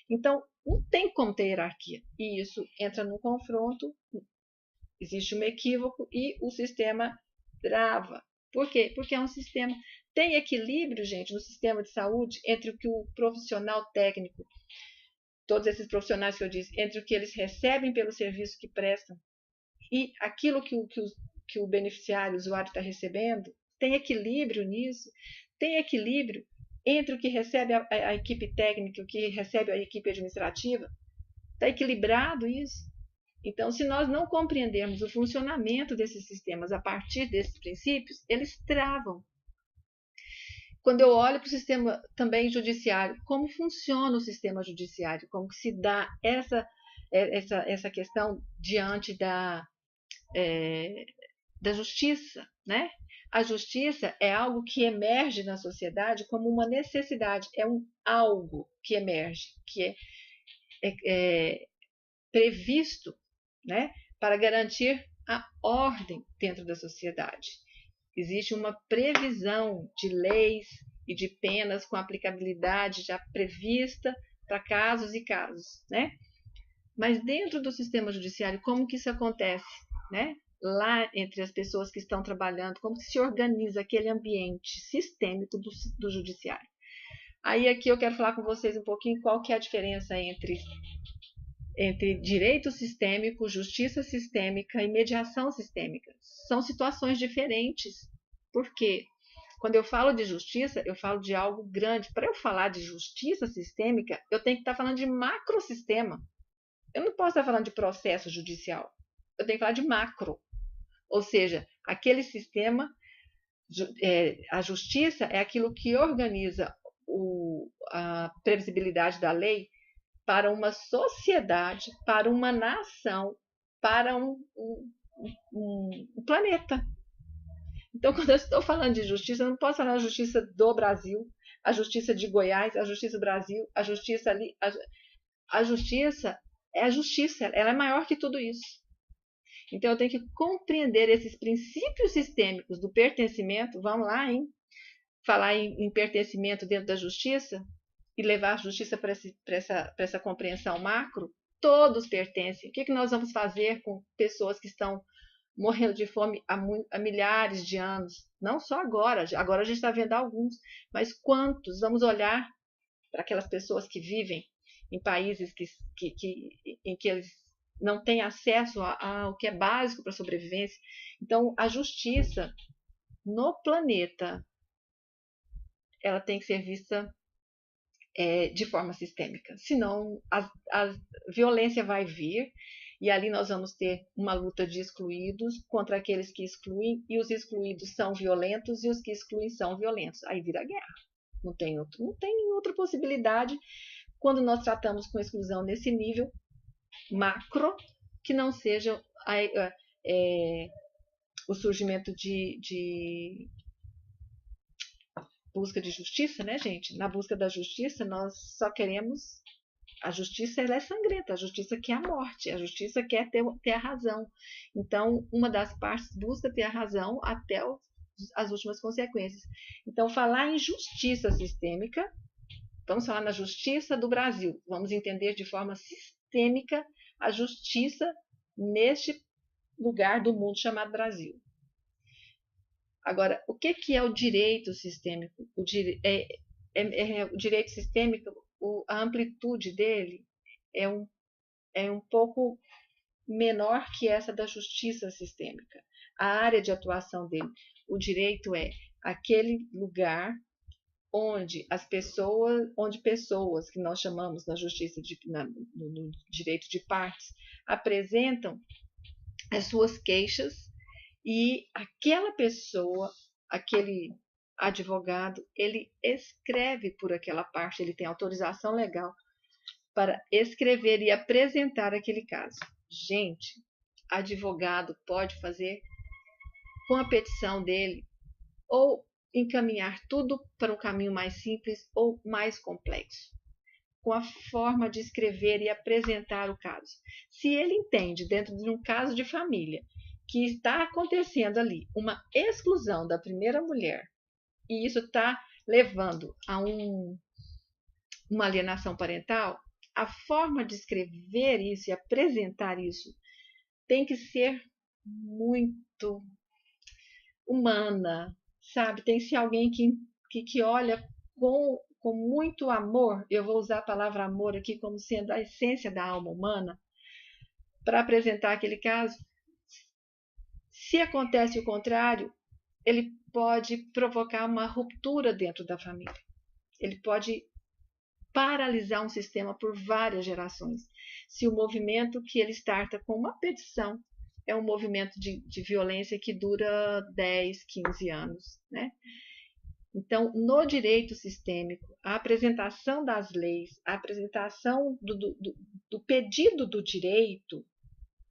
Então, não tem como ter hierarquia. E isso entra num confronto, existe um equívoco e o sistema trava. Por quê? Porque é um sistema. Tem equilíbrio, gente, no sistema de saúde entre o que o profissional técnico, todos esses profissionais que eu disse, entre o que eles recebem pelo serviço que prestam e aquilo que o beneficiário, o usuário está recebendo. Tem equilíbrio nisso? Tem equilíbrio entre o que recebe a equipe técnica e o que recebe a equipe administrativa? Está equilibrado isso? Então, se nós não compreendermos o funcionamento desses sistemas a partir desses princípios, eles travam. Quando eu olho para o sistema também judiciário, como funciona o sistema judiciário? Como se dá essa questão diante da justiça, né? A justiça é algo que emerge na sociedade como uma necessidade, é algo que emerge, que é previsto, né, para garantir a ordem dentro da sociedade. Existe uma previsão de leis e de penas com aplicabilidade já prevista para casos e casos, né? Mas dentro do sistema judiciário, como que isso acontece, né? Lá entre as pessoas que estão trabalhando, como se organiza aquele ambiente sistêmico do judiciário. Aí aqui eu quero falar com vocês um pouquinho qual que é a diferença entre direito sistêmico, justiça sistêmica e mediação sistêmica. São situações diferentes. Por quê? Quando eu falo de justiça, eu falo de algo grande. Para eu falar de justiça sistêmica, eu tenho que estar falando de macrosistema. Eu não posso estar falando de processo judicial. Eu tenho que falar de macro. Ou seja, aquele sistema, a justiça é aquilo que organiza a previsibilidade da lei para uma sociedade, para uma nação, para um planeta. Então, quando eu estou falando de justiça, eu não posso falar da justiça do Brasil, a justiça de Goiás, a justiça do Brasil, a justiça ali. A justiça é a justiça, ela é maior que tudo isso. Então, eu tenho que compreender esses princípios sistêmicos do pertencimento. Vamos lá, hein? Falar em pertencimento dentro da justiça e levar a justiça para essa compreensão macro. Todos pertencem. O que nós vamos fazer com pessoas que estão morrendo de fome há milhares de anos? Não só agora. Agora a gente está vendo alguns. Mas quantos? Vamos olhar para aquelas pessoas que vivem em países em que eles não têm acesso ao que é básico para a sobrevivência. Então, a justiça no planeta, ela tem que ser vista de forma sistêmica. Senão, a violência vai vir e ali nós vamos ter uma luta de excluídos contra aqueles que excluem, e os excluídos são violentos e os que excluem são violentos. Aí vira guerra. Não tem outra possibilidade quando nós tratamos com exclusão nesse nível macro, que não seja o surgimento de busca de justiça, né, gente? Na busca da justiça, nós só queremos... A justiça, ela é sangrenta, a justiça quer a morte, a justiça quer ter a razão. Então, uma das partes busca ter a razão até as últimas consequências. Então, falar em justiça sistêmica, vamos falar na justiça do Brasil. Vamos entender de forma sistêmica a justiça neste lugar do mundo chamado Brasil. Agora, o que é o direito sistêmico? O direito sistêmico, a amplitude dele é um pouco menor que essa da justiça sistêmica. A área de atuação dele, o direito é aquele lugar onde pessoas que nós chamamos na justiça no direito de partes apresentam as suas queixas, e aquela pessoa, aquele advogado, ele escreve por aquela parte, ele tem autorização legal para escrever e apresentar aquele caso. Gente, advogado pode fazer com a petição dele ou encaminhar tudo para um caminho mais simples ou mais complexo, com a forma de escrever e apresentar o caso. Se ele entende, dentro de um caso de família, que está acontecendo ali uma exclusão da primeira mulher, e isso está levando a uma alienação parental, a forma de escrever isso e apresentar isso tem que ser muito humana, sabe? Tem que ser alguém que olha com muito amor. Eu vou usar a palavra amor aqui como sendo a essência da alma humana para apresentar aquele caso. Se acontece o contrário, ele pode provocar uma ruptura dentro da família. Ele pode paralisar um sistema por várias gerações. Se o movimento que ele starta com uma petição é um movimento de violência que dura 10, 15 anos, né? Então, no direito sistêmico, a apresentação das leis, a apresentação do pedido do direito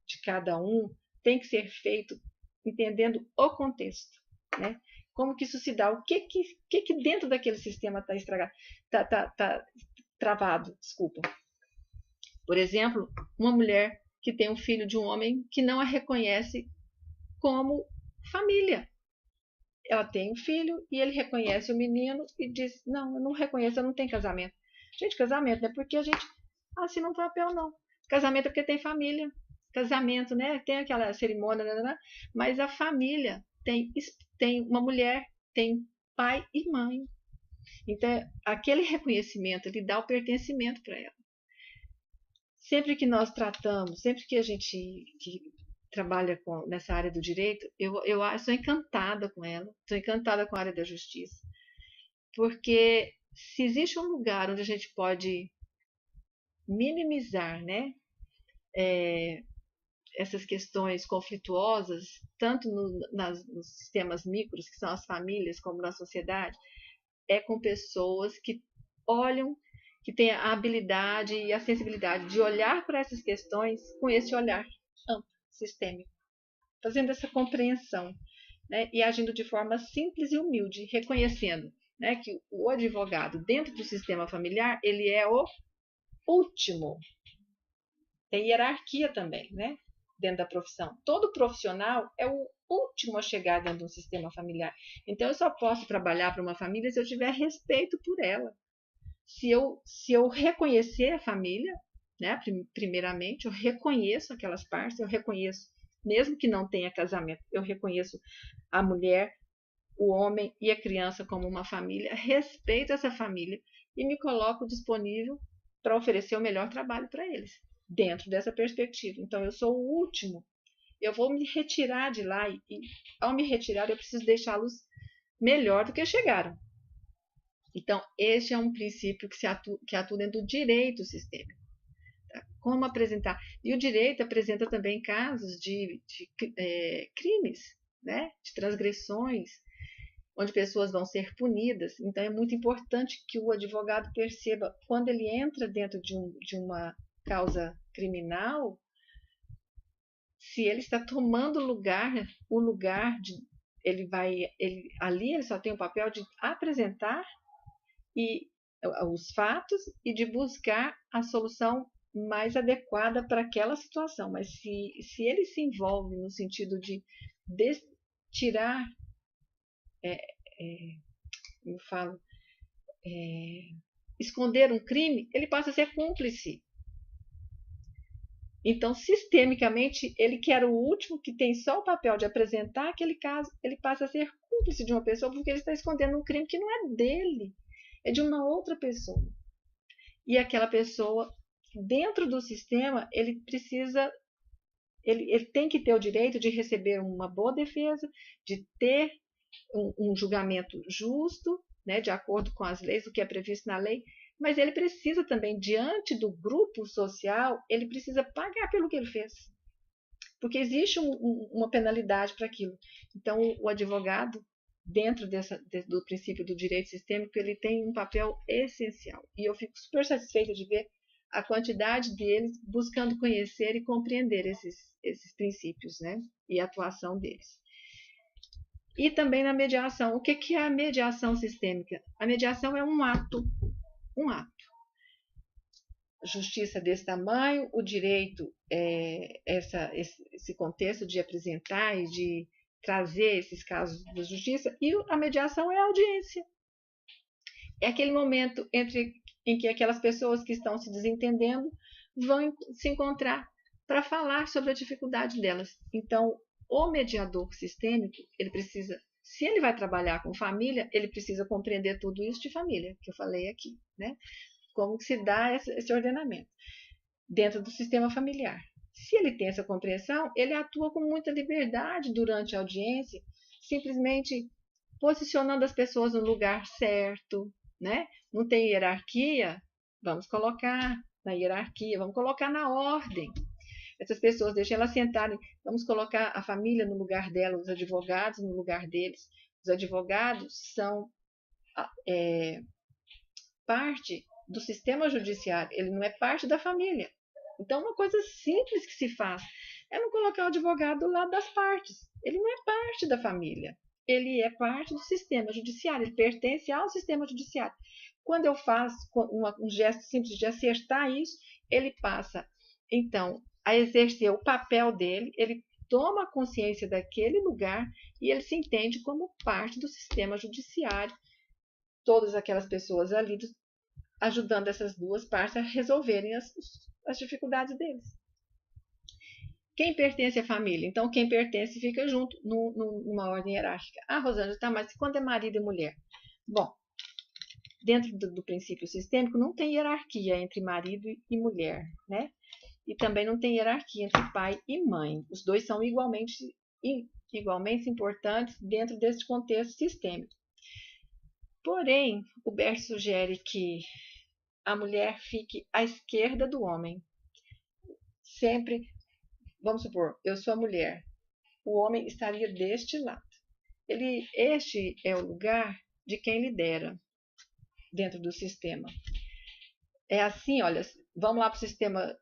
de cada um tem que ser feito entendendo o contexto, né? Como que isso se dá? O que dentro daquele sistema está estragado, tá travado, desculpa. Por exemplo, uma mulher que tem um filho de um homem que não a reconhece como família. Ela tem um filho e ele reconhece o menino e diz: não, eu não reconheço, eu não tenho casamento. Gente, casamento não é porque a gente assina um papel, não. Casamento é porque tem família. Casamento, né? Tem aquela cerimônia, mas a família tem uma mulher, tem pai e mãe. Então, aquele reconhecimento, ele dá o pertencimento para ela. Sempre que nós tratamos, sempre que a gente trabalha nessa área do direito, eu sou encantada com ela, sou encantada com a área da justiça, porque se existe um lugar onde a gente pode minimizar, né, essas questões conflituosas, tanto nos sistemas micros, que são as famílias, como na sociedade, é com pessoas que olham que tenha a habilidade e a sensibilidade de olhar para essas questões com esse olhar amplo, sistêmico, fazendo essa compreensão, né, e agindo de forma simples e humilde, reconhecendo, né, que o advogado dentro do sistema familiar ele é o último. Tem hierarquia também, né, dentro da profissão. Todo profissional é o último a chegar dentro de um sistema familiar. Então eu só posso trabalhar para uma família se eu tiver respeito por ela. Se eu reconhecer a família, né, primeiramente, eu reconheço aquelas partes, eu reconheço, mesmo que não tenha casamento, eu reconheço a mulher, o homem e a criança como uma família, respeito essa família e me coloco disponível para oferecer o melhor trabalho para eles, dentro dessa perspectiva. Então, eu sou o último, eu vou me retirar de lá e ao me retirar, eu preciso deixá-los melhor do que chegaram. Então, este é um princípio que atua dentro do direito sistêmico. Tá? Como apresentar? E o direito apresenta também casos de crimes, né? De transgressões, onde pessoas vão ser punidas. Então, é muito importante que o advogado perceba, quando ele entra dentro de uma causa criminal, se ele está tomando o lugar de. Ali ele só tem o papel de apresentar e os fatos e de buscar a solução mais adequada para aquela situação. Mas se ele se envolve no sentido de tirar, como eu falo, esconder um crime, ele passa a ser cúmplice. Então, sistemicamente, ele que era o último, que tem só o papel de apresentar aquele caso, ele passa a ser cúmplice de uma pessoa porque ele está escondendo um crime que não é dele, é de uma outra pessoa. E aquela pessoa, dentro do sistema, ele tem que ter o direito de receber uma boa defesa, de ter um julgamento justo, né, de acordo com as leis, o que é previsto na lei, mas ele precisa também, diante do grupo social, ele precisa pagar pelo que ele fez, porque existe uma penalidade para aquilo. Então, o advogado, dentro do princípio do direito sistêmico, ele tem um papel essencial. E eu fico super satisfeita de ver a quantidade deles buscando conhecer e compreender esses princípios, né? E a atuação deles. E também na mediação. O que é a mediação sistêmica? A mediação é um ato. Um ato. Justiça desse tamanho, o direito, esse contexto de apresentar e de trazer esses casos da justiça, e a mediação é a audiência. É aquele momento em que aquelas pessoas que estão se desentendendo vão se encontrar para falar sobre a dificuldade delas. Então, o mediador sistêmico, ele precisa, se ele vai trabalhar com família, ele precisa compreender tudo isso de família, que eu falei aqui, né? Como que se dá esse ordenamento dentro do sistema familiar. Se ele tem essa compreensão, ele atua com muita liberdade durante a audiência, simplesmente posicionando as pessoas no lugar certo, né? Não tem hierarquia? Vamos colocar na hierarquia, vamos colocar na ordem. Essas pessoas, deixem elas sentarem, vamos colocar a família no lugar dela, os advogados no lugar deles. Os advogados são parte do sistema judiciário, ele não é parte da família. Então, uma coisa simples que se faz é não colocar o advogado do lado das partes. Ele não é parte da família. Ele é parte do sistema judiciário, ele pertence ao sistema judiciário. Quando eu faço um gesto simples de acertar isso, ele passa, então, a exercer o papel dele, ele toma consciência daquele lugar e ele se entende como parte do sistema judiciário. Todas aquelas pessoas ali ajudando essas duas partes a resolverem as dificuldades deles. Quem pertence à família? Então, quem pertence fica junto numa ordem hierárquica. Ah, Rosângela, tá, mas quando é marido e mulher? Bom, dentro do princípio sistêmico, não tem hierarquia entre marido e mulher, né? E também não tem hierarquia entre pai e mãe. Os dois são igualmente importantes dentro desse contexto sistêmico. Porém, o Bert sugere que a mulher fique à esquerda do homem. Sempre, vamos supor, eu sou a mulher, o homem estaria deste lado. Este é o lugar de quem lidera dentro do sistema. É assim, olha, vamos lá para o sistema,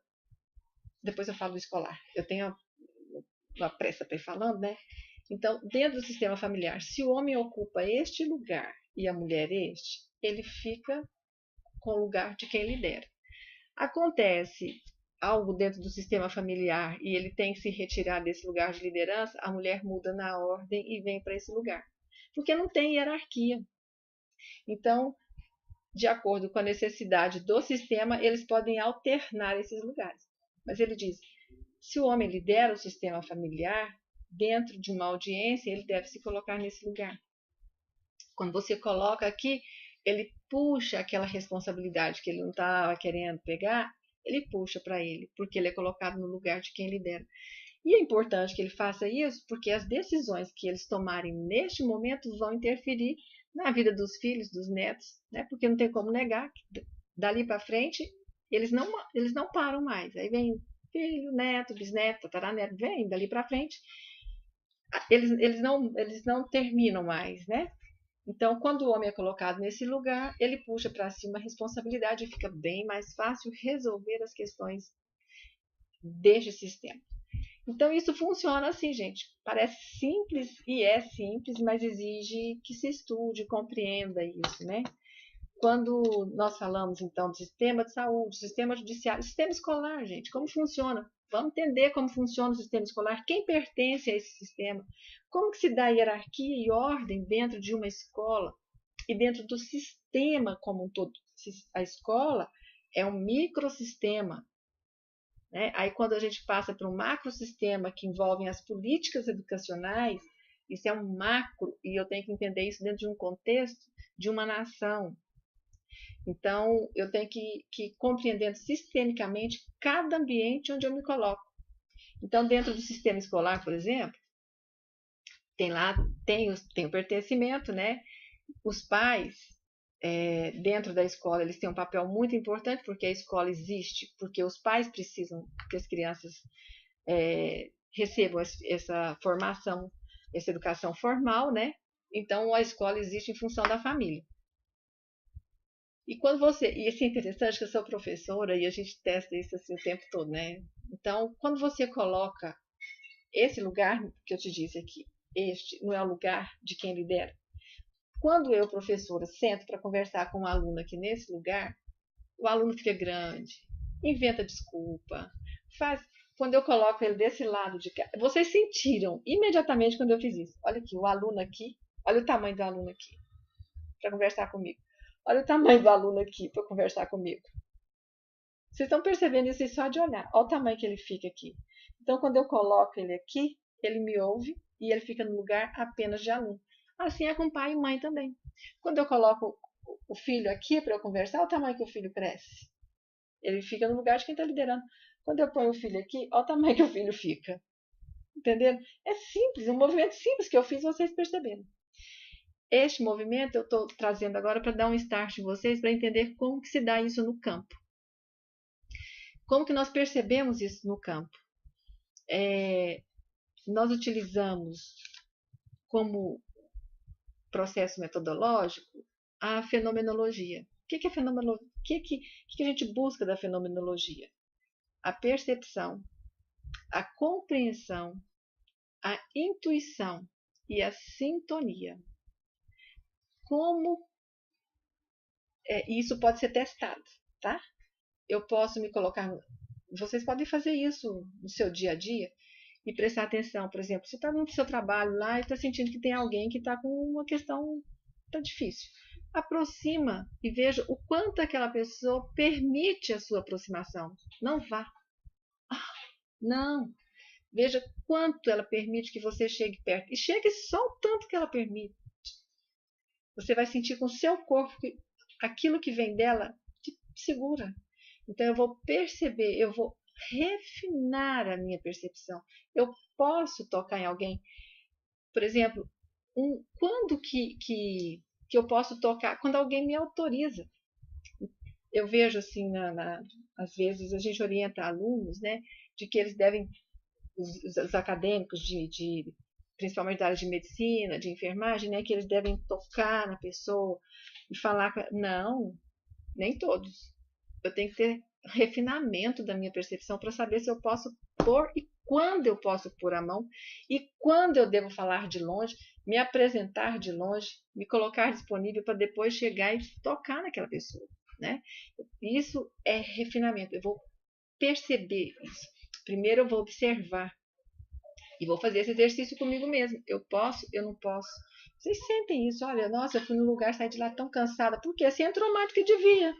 depois eu falo do escolar. Eu tenho uma pressa para ir falando, né? Então, dentro do sistema familiar, se o homem ocupa este lugar e a mulher este, ele fica com o lugar de quem lidera. Acontece algo dentro do sistema familiar e ele tem que se retirar desse lugar de liderança, a mulher muda na ordem e vem para esse lugar. Porque não tem hierarquia. Então, de acordo com a necessidade do sistema, eles podem alternar esses lugares. Mas ele diz: se o homem lidera o sistema familiar, dentro de uma audiência, ele deve se colocar nesse lugar. Quando você coloca aqui, ele puxa aquela responsabilidade que ele não estava querendo pegar, ele puxa para ele, porque ele é colocado no lugar de quem lidera. E é importante que ele faça isso, porque as decisões que eles tomarem neste momento vão interferir na vida dos filhos, dos netos, né? Porque não tem como negar que dali para frente eles não param mais. Aí vem filho, neto, bisneto, tataraneto, vem dali para frente. Eles não terminam mais, né? Então, quando o homem é colocado nesse lugar, ele puxa para si uma responsabilidade e fica bem mais fácil resolver as questões deste sistema. Então, isso funciona assim, gente. Parece simples e é simples, mas exige que se estude, compreenda isso, né? Quando nós falamos, então, do sistema de saúde, sistema judiciário, sistema escolar, gente, como funciona? Vamos entender como funciona o sistema escolar, quem pertence a esse sistema, como que se dá hierarquia e ordem dentro de uma escola e dentro do sistema como um todo. A escola é um microsistema, né? Aí, quando a gente passa para um macrosistema que envolve as políticas educacionais, isso é um macro, e eu tenho que entender isso dentro de um contexto de uma nação. Então, eu tenho que ir compreendendo sistemicamente cada ambiente onde eu me coloco. Então, dentro do sistema escolar, por exemplo, tem lá, tem o pertencimento, né? Os pais, dentro da escola, eles têm um papel muito importante, porque a escola existe, porque os pais precisam que as crianças recebam essa formação, essa educação formal, né? Então, a escola existe em função da família. E isso é interessante que eu sou professora e a gente testa isso assim o tempo todo, né? Então, quando você coloca esse lugar que eu te disse aqui, este não é o lugar de quem lidera. Quando eu, professora, sento para conversar com um aluno aqui nesse lugar, o aluno fica grande, inventa desculpa, faz. Quando eu coloco ele desse lado de cá, vocês sentiram imediatamente quando eu fiz isso. Olha aqui, o aluno aqui, olha o tamanho do aluno aqui, para conversar comigo. Olha o tamanho do aluno aqui para conversar comigo. Vocês estão percebendo isso só de olhar. Olha o tamanho que ele fica aqui. Então, quando eu coloco ele aqui, ele me ouve e ele fica no lugar apenas de aluno. Assim é com pai e mãe também. Quando eu coloco o filho aqui para eu conversar, olha o tamanho que o filho cresce. Ele fica no lugar de quem está liderando. Quando eu ponho o filho aqui, olha o tamanho que o filho fica. Entendendo? É simples, um movimento simples que eu fiz, vocês perceberam. Este movimento eu estou trazendo agora para dar um start em vocês, para entender como que se dá isso no campo. Como que nós percebemos isso no campo? Nós utilizamos como processo metodológico a fenomenologia. O que é fenomenologia? O que a gente busca da fenomenologia? A percepção, a compreensão, a intuição e a sintonia. Como isso pode ser testado, tá? Eu posso me colocar. Vocês podem fazer isso no seu dia a dia e prestar atenção. Por exemplo, você está no seu trabalho lá e está sentindo que tem alguém que está com uma questão tá difícil. Aproxima e veja o quanto aquela pessoa permite a sua aproximação. Não vá. Não. Veja quanto ela permite que você chegue perto. E chegue só o tanto que ela permite. Você vai sentir com o seu corpo que aquilo que vem dela te segura. Então eu vou perceber, eu vou refinar a minha percepção. Eu posso tocar em alguém. Por exemplo, quando que eu posso tocar? Quando alguém me autoriza. Eu vejo assim, às vezes a gente orienta alunos, né, de que eles devem, os acadêmicos principalmente da área de medicina, de enfermagem, né, que eles devem tocar na pessoa e falar. Não, nem todos. eu tenho que ter refinamento da minha percepção para saber se eu posso pôr e quando eu posso pôr a mão e quando eu devo falar de longe, me apresentar de longe, me colocar disponível para depois chegar e tocar naquela pessoa, né? Isso é refinamento. Eu vou perceber isso. Primeiro eu vou observar e vou fazer esse exercício comigo mesmo. Eu posso, eu não posso. Vocês sentem isso? Olha, nossa, eu fui no lugar, saí de lá tão cansada. Por quê? Você entrou mais do que devia.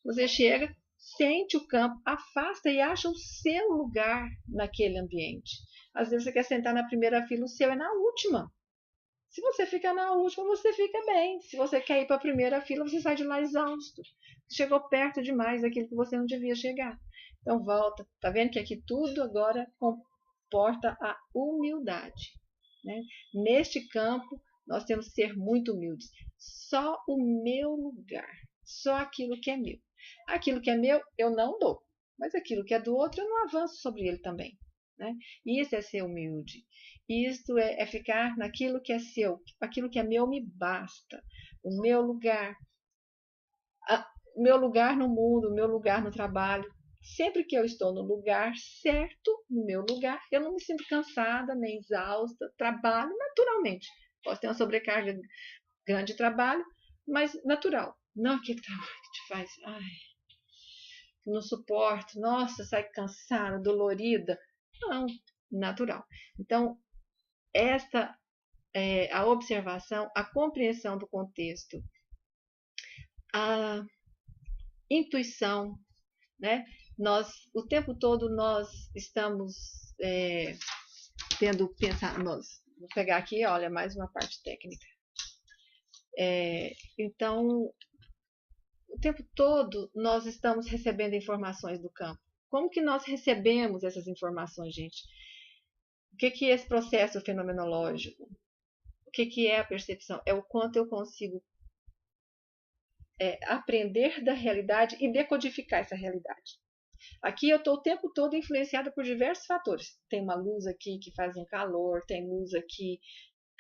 Você chega, sente o campo, afasta e acha o seu lugar naquele ambiente. Às vezes você quer sentar na primeira fila, o seu é na última. Se você fica na última, você fica bem. Se você quer ir para a primeira fila, você sai de lá exausto. Você chegou perto demais daquilo que você não devia chegar. Então volta. Tá vendo que aqui tudo agora comporta a humildade, né? Neste campo, nós temos que ser muito humildes. Só o meu lugar, só aquilo que é meu. Aquilo que é meu, eu não dou. Mas aquilo que é do outro, eu não avanço sobre ele também, né? Isso é ser humilde. Isto é ficar naquilo que é seu. Aquilo que é meu me basta. O meu lugar. O meu lugar no mundo, o meu lugar no trabalho. Sempre que eu estou no lugar certo, no meu lugar, eu não me sinto cansada, nem exausta. Trabalho naturalmente. Posso ter uma sobrecarga grande de trabalho, mas natural. Não aquele trabalho que te faz, ai, não suporto, nossa, sai cansada, dolorida. Não, natural. Então, esta é a observação, a compreensão do contexto, a intuição, né? Nós, o tempo todo, nós estamos tendo pensar, vou pegar aqui, olha, mais uma parte técnica. Então, o tempo todo nós estamos recebendo informações do campo. Como que nós recebemos essas informações, gente? O que é esse processo fenomenológico? O que é a percepção? É o quanto eu consigo aprender da realidade e decodificar essa realidade. Aqui eu estou o tempo todo influenciada por diversos fatores. Tem uma luz aqui que faz um calor, tem luz aqui.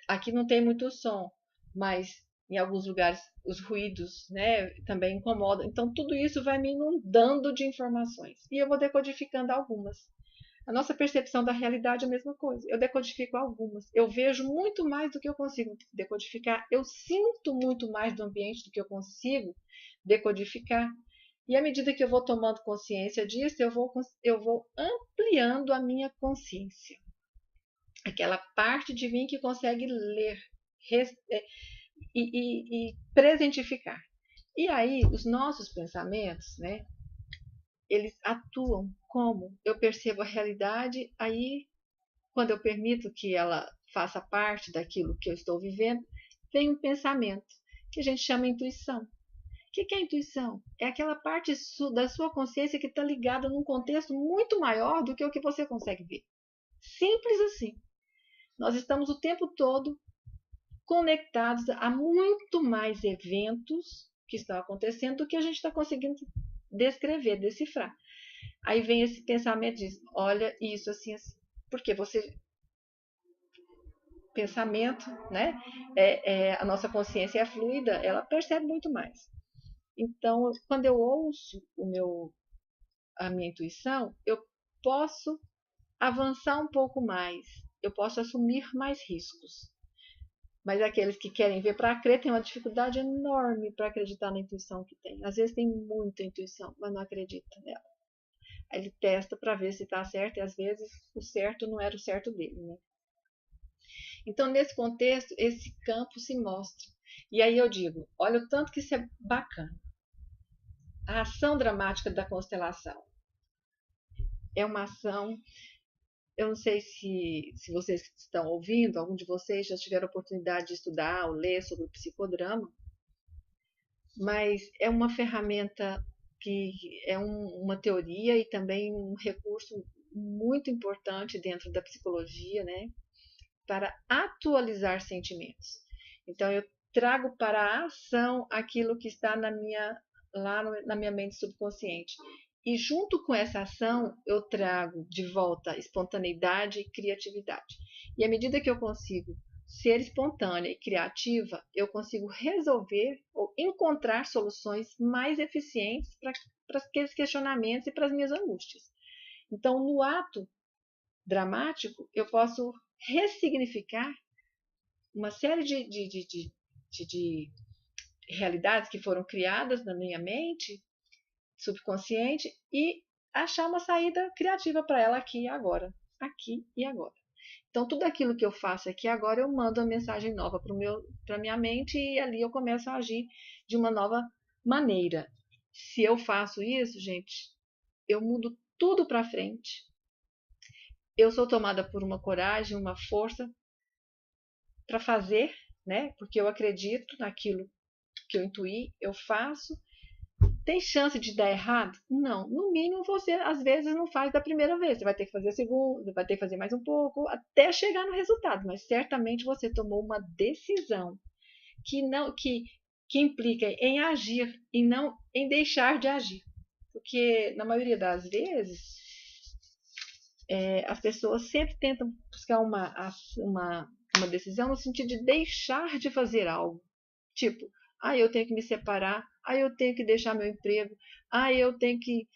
Aqui não tem muito som, mas em alguns lugares os ruídos, né, também incomodam. Então tudo isso vai me inundando de informações e eu vou decodificando algumas. A nossa percepção da realidade é a mesma coisa. Eu decodifico algumas. Eu vejo muito mais do que eu consigo decodificar. Eu sinto muito mais do ambiente do que eu consigo decodificar. E à medida que eu vou tomando consciência disso, eu vou ampliando a minha consciência. Aquela parte de mim que consegue ler e presentificar. E aí, os nossos pensamentos, né, eles atuam como eu percebo a realidade, aí, quando eu permito que ela faça parte daquilo que eu estou vivendo, vem um pensamento, que a gente chama intuição. O que é intuição? É aquela parte da sua consciência que está ligada num contexto muito maior do que o que você consegue ver. Simples assim. Nós estamos o tempo todo conectados a muito mais eventos que estão acontecendo do que a gente está conseguindo descrever, decifrar. Aí vem esse pensamento e diz, olha, isso assim, assim. Porque você... Pensamento, né? A nossa consciência é fluida, ela percebe muito mais. Então, quando eu ouço a minha intuição, eu posso avançar um pouco mais, eu posso assumir mais riscos. Mas aqueles que querem ver para crer têm uma dificuldade enorme para acreditar na intuição que tem. Às vezes tem muita intuição, mas não acredita nela. Aí ele testa para ver se está certo e às vezes o certo não era o certo dele, né? Então, nesse contexto, esse campo se mostra. E aí eu digo, olha o tanto que isso é bacana. A ação dramática da constelação é uma ação... Eu não sei se vocês que estão ouvindo, algum de vocês já tiveram a oportunidade de estudar ou ler sobre o psicodrama, mas é uma ferramenta que é uma teoria e também um recurso muito importante dentro da psicologia, né, para atualizar sentimentos. Então, eu trago para a ação aquilo que está lá na minha mente subconsciente. E junto com essa ação, eu trago de volta espontaneidade e criatividade. E à medida que eu consigo ser espontânea e criativa, eu consigo resolver ou encontrar soluções mais eficientes para aqueles questionamentos e para as minhas angústias. Então, no ato dramático, eu posso ressignificar uma série de realidades que foram criadas na minha mente subconsciente e achar uma saída criativa para ela aqui e agora. Aqui e agora. Então, tudo aquilo que eu faço aqui agora, eu mando uma mensagem nova para minha mente e ali eu começo a agir de uma nova maneira. Se eu faço isso, gente, eu mudo tudo para frente. Eu sou tomada por uma coragem, uma força para fazer, né? Porque eu acredito naquilo que eu intuí, eu faço. Tem chance de dar errado? Não. No mínimo, você às vezes não faz da primeira vez. Você vai ter que fazer a segunda, vai ter que fazer mais um pouco, até chegar no resultado. Mas certamente você tomou uma decisão que implica em agir e não em deixar de agir. Porque na maioria das vezes as pessoas sempre tentam buscar uma decisão no sentido de deixar de fazer algo. Tipo, eu tenho que me separar, eu tenho que deixar meu emprego, eu tenho que.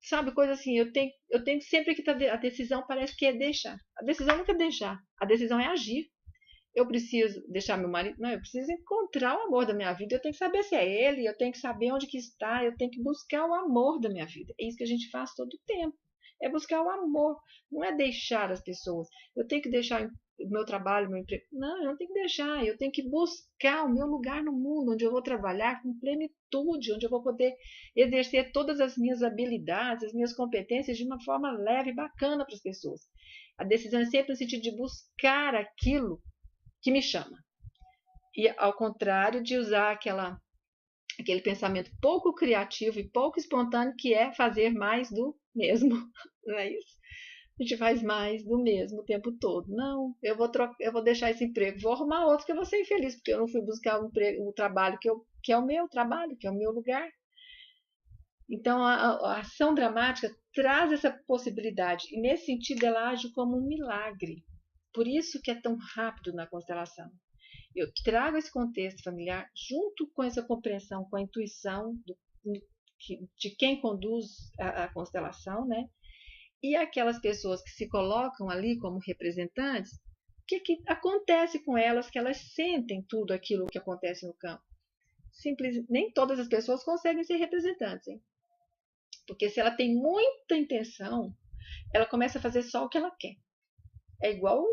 Sabe, coisa assim, eu tenho sempre que a decisão parece que é deixar. A decisão nunca é deixar, a decisão é agir. Eu preciso deixar meu marido? Não, eu preciso encontrar o amor da minha vida, eu tenho que saber se é ele, eu tenho que saber onde que está, eu tenho que buscar o amor da minha vida. É isso que a gente faz todo o tempo. É buscar o amor, não é deixar as pessoas. Eu tenho que deixar o meu trabalho, o meu emprego. Não, eu não tenho que deixar, eu tenho que buscar o meu lugar no mundo, onde eu vou trabalhar com plenitude, onde eu vou poder exercer todas as minhas habilidades, as minhas competências de uma forma leve e bacana para as pessoas. A decisão é sempre no sentido de buscar aquilo que me chama. E ao contrário de usar aquele pensamento pouco criativo e pouco espontâneo que é fazer mais do mesmo. Não é isso? A gente faz mais do mesmo o tempo todo. Não, eu vou deixar esse emprego, vou arrumar outro que eu vou ser infeliz, porque eu não fui buscar um trabalho que é o meu trabalho, que é o meu lugar. Então, a ação dramática traz essa possibilidade, e nesse sentido ela age como um milagre. Por isso que é tão rápido na constelação. Eu trago esse contexto familiar junto com essa compreensão, com a intuição de quem conduz a constelação, né? E aquelas pessoas que se colocam ali como representantes, o que acontece com elas, que elas sentem tudo aquilo que acontece no campo. Nem todas as pessoas conseguem ser representantes, hein? Porque se ela tem muita intenção, ela começa a fazer só o que ela quer. É igual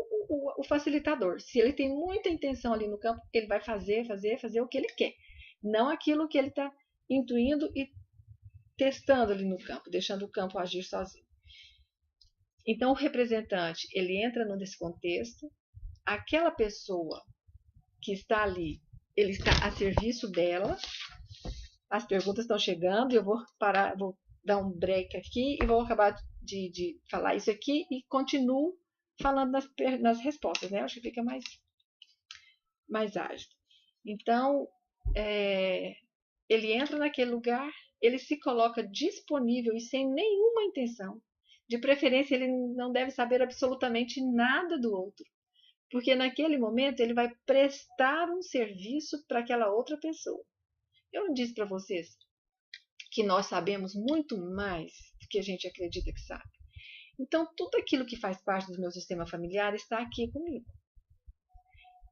o facilitador. Se ele tem muita intenção ali no campo, ele vai fazer o que ele quer. Não aquilo que ele está intuindo e testando ali no campo, deixando o campo agir sozinho. Então, o representante, ele entra nesse contexto. Aquela pessoa que está ali, ele está a serviço dela. As perguntas estão chegando, eu vou parar, vou dar um break aqui e vou acabar de falar isso aqui e continuo falando nas respostas, né? Acho que fica mais ágil. Então, ele entra naquele lugar, ele se coloca disponível e sem nenhuma intenção. De preferência, ele não deve saber absolutamente nada do outro, porque naquele momento ele vai prestar um serviço para aquela outra pessoa. Eu não disse para vocês que nós sabemos muito mais do que a gente acredita que sabe. Então, tudo aquilo que faz parte do meu sistema familiar está aqui comigo.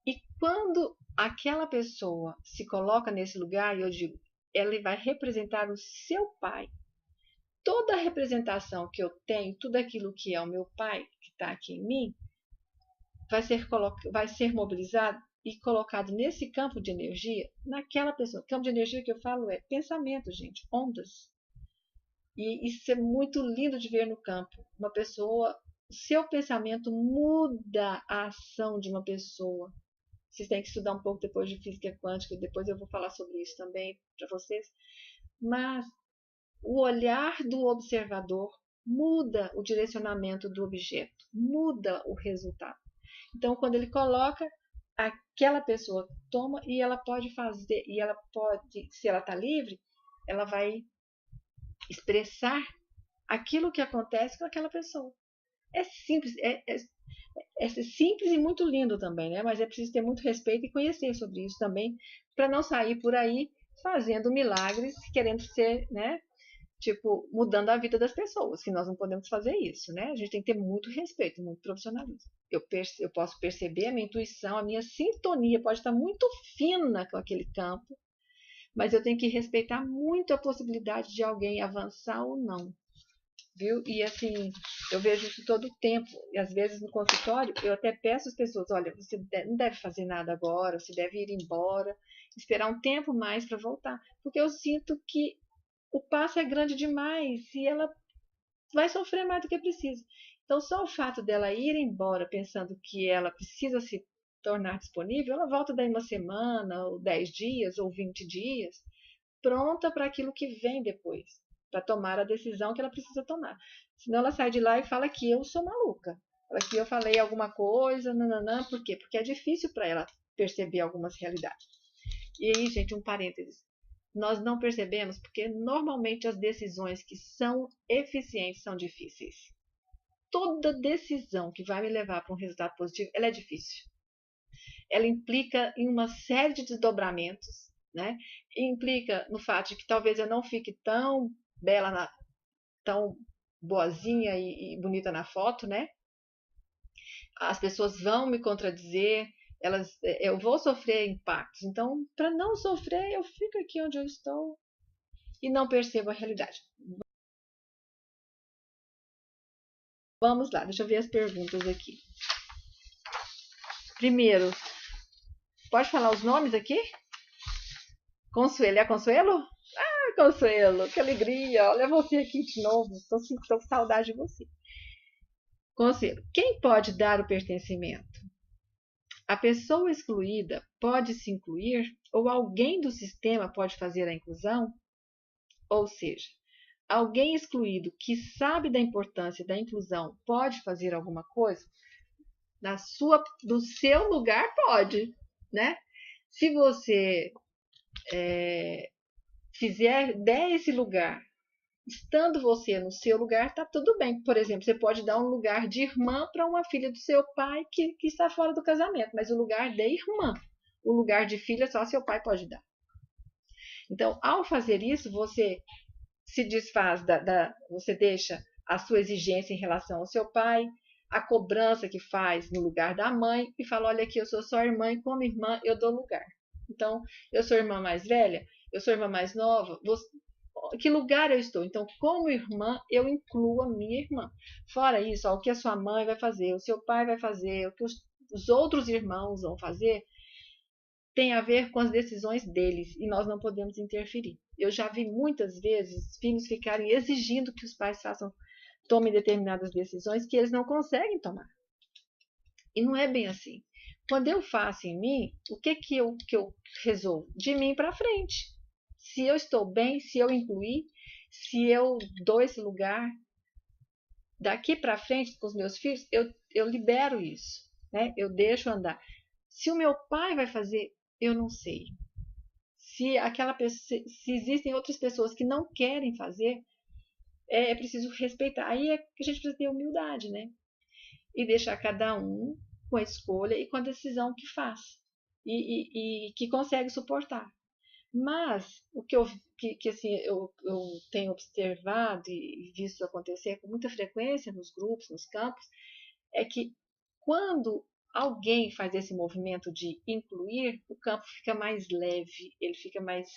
E quando aquela pessoa se coloca nesse lugar, eu digo, ela vai representar o seu pai. Toda a representação que eu tenho, tudo aquilo que é o meu pai, que está aqui em mim, vai ser mobilizado e colocado nesse campo de energia, naquela pessoa. O campo de energia que eu falo é pensamento, gente, ondas. E isso é muito lindo de ver no campo. Uma pessoa, o seu pensamento muda a ação de uma pessoa. Vocês têm que estudar um pouco depois de física quântica, depois eu vou falar sobre isso também para vocês. Mas o olhar do observador muda o direcionamento do objeto, muda o resultado. Então, quando ele coloca, aquela pessoa toma e ela pode fazer, e ela pode, se ela está livre, ela vai expressar aquilo que acontece com aquela pessoa. É simples, é simples e muito lindo também, né? Mas é preciso ter muito respeito e conhecer sobre isso também, para não sair por aí fazendo milagres, querendo ser, né? Tipo, mudando a vida das pessoas, que nós não podemos fazer isso, né? A gente tem que ter muito respeito, muito profissionalismo. Eu posso perceber a minha intuição, a minha sintonia pode estar muito fina com aquele campo, mas eu tenho que respeitar muito a possibilidade de alguém avançar ou não, viu? E assim, eu vejo isso todo o tempo. E às vezes no consultório, eu até peço às pessoas: olha, você não deve fazer nada agora, você deve ir embora, esperar um tempo mais para voltar. Porque eu sinto que o passo é grande demais e ela vai sofrer mais do que precisa. Então, só o fato dela ir embora pensando que ela precisa se tornar disponível, ela volta daí uma semana, ou 10 dias, ou 20 dias, pronta para aquilo que vem depois, para tomar a decisão que ela precisa tomar. Senão ela sai de lá e fala que eu sou maluca, fala que eu falei alguma coisa, nananã, por quê? Porque é difícil para ela perceber algumas realidades. E aí, gente, um parênteses. Nós não percebemos porque normalmente as decisões que são eficientes são difíceis. Toda decisão que vai me levar para um resultado positivo, ela é difícil. Ela implica em uma série de desdobramentos, né? E implica no fato de que talvez eu não fique tão bela, tão boazinha e bonita na foto, né? As pessoas vão me contradizer, eu vou sofrer impactos. Então, para não sofrer, eu fico aqui onde eu estou e não percebo a realidade. Vamos lá, deixa eu ver as perguntas aqui. Primeiro, pode falar os nomes aqui? Consuelo, é a Consuelo? Ah, Consuelo, que alegria! Olha você aqui de novo, estou com saudade de você. Consuelo, quem pode dar o pertencimento? A pessoa excluída pode se incluir ou alguém do sistema pode fazer a inclusão? Ou seja, alguém excluído que sabe da importância da inclusão pode fazer alguma coisa? Do seu lugar pode, né? Se você der esse lugar, estando você no seu lugar, tá tudo bem. Por exemplo, você pode dar um lugar de irmã para uma filha do seu pai que está fora do casamento, mas o lugar de irmã, o lugar de filha só seu pai pode dar. Então, ao fazer isso, você se desfaz você deixa a sua exigência em relação ao seu pai, a cobrança que faz no lugar da mãe e fala: olha aqui, eu sou sua irmã e como irmã eu dou lugar. Então, eu sou irmã mais velha, eu sou irmã mais nova, que lugar eu estou? Então, como irmã, eu incluo a minha irmã. Fora isso, o que a sua mãe vai fazer, o seu pai vai fazer, o que os outros irmãos vão fazer, tem a ver com as decisões deles e nós não podemos interferir. Eu já vi muitas vezes filhos ficarem exigindo que os pais tomem determinadas decisões que eles não conseguem tomar. E não é bem assim. Quando eu faço em mim, o que eu resolvo? De mim para frente. Se eu estou bem, se eu incluir, se eu dou esse lugar, daqui para frente com os meus filhos, eu libero isso, né? Eu deixo andar. Se o meu pai vai fazer, eu não sei. Se existem outras pessoas que não querem fazer, é preciso respeitar. Aí é que a gente precisa ter humildade, né? E deixar cada um com a escolha e com a decisão que faz e que consegue suportar. Mas o que assim, eu tenho observado e visto acontecer com muita frequência nos grupos, nos campos, é que quando alguém faz esse movimento de incluir, o campo fica mais leve, ele fica mais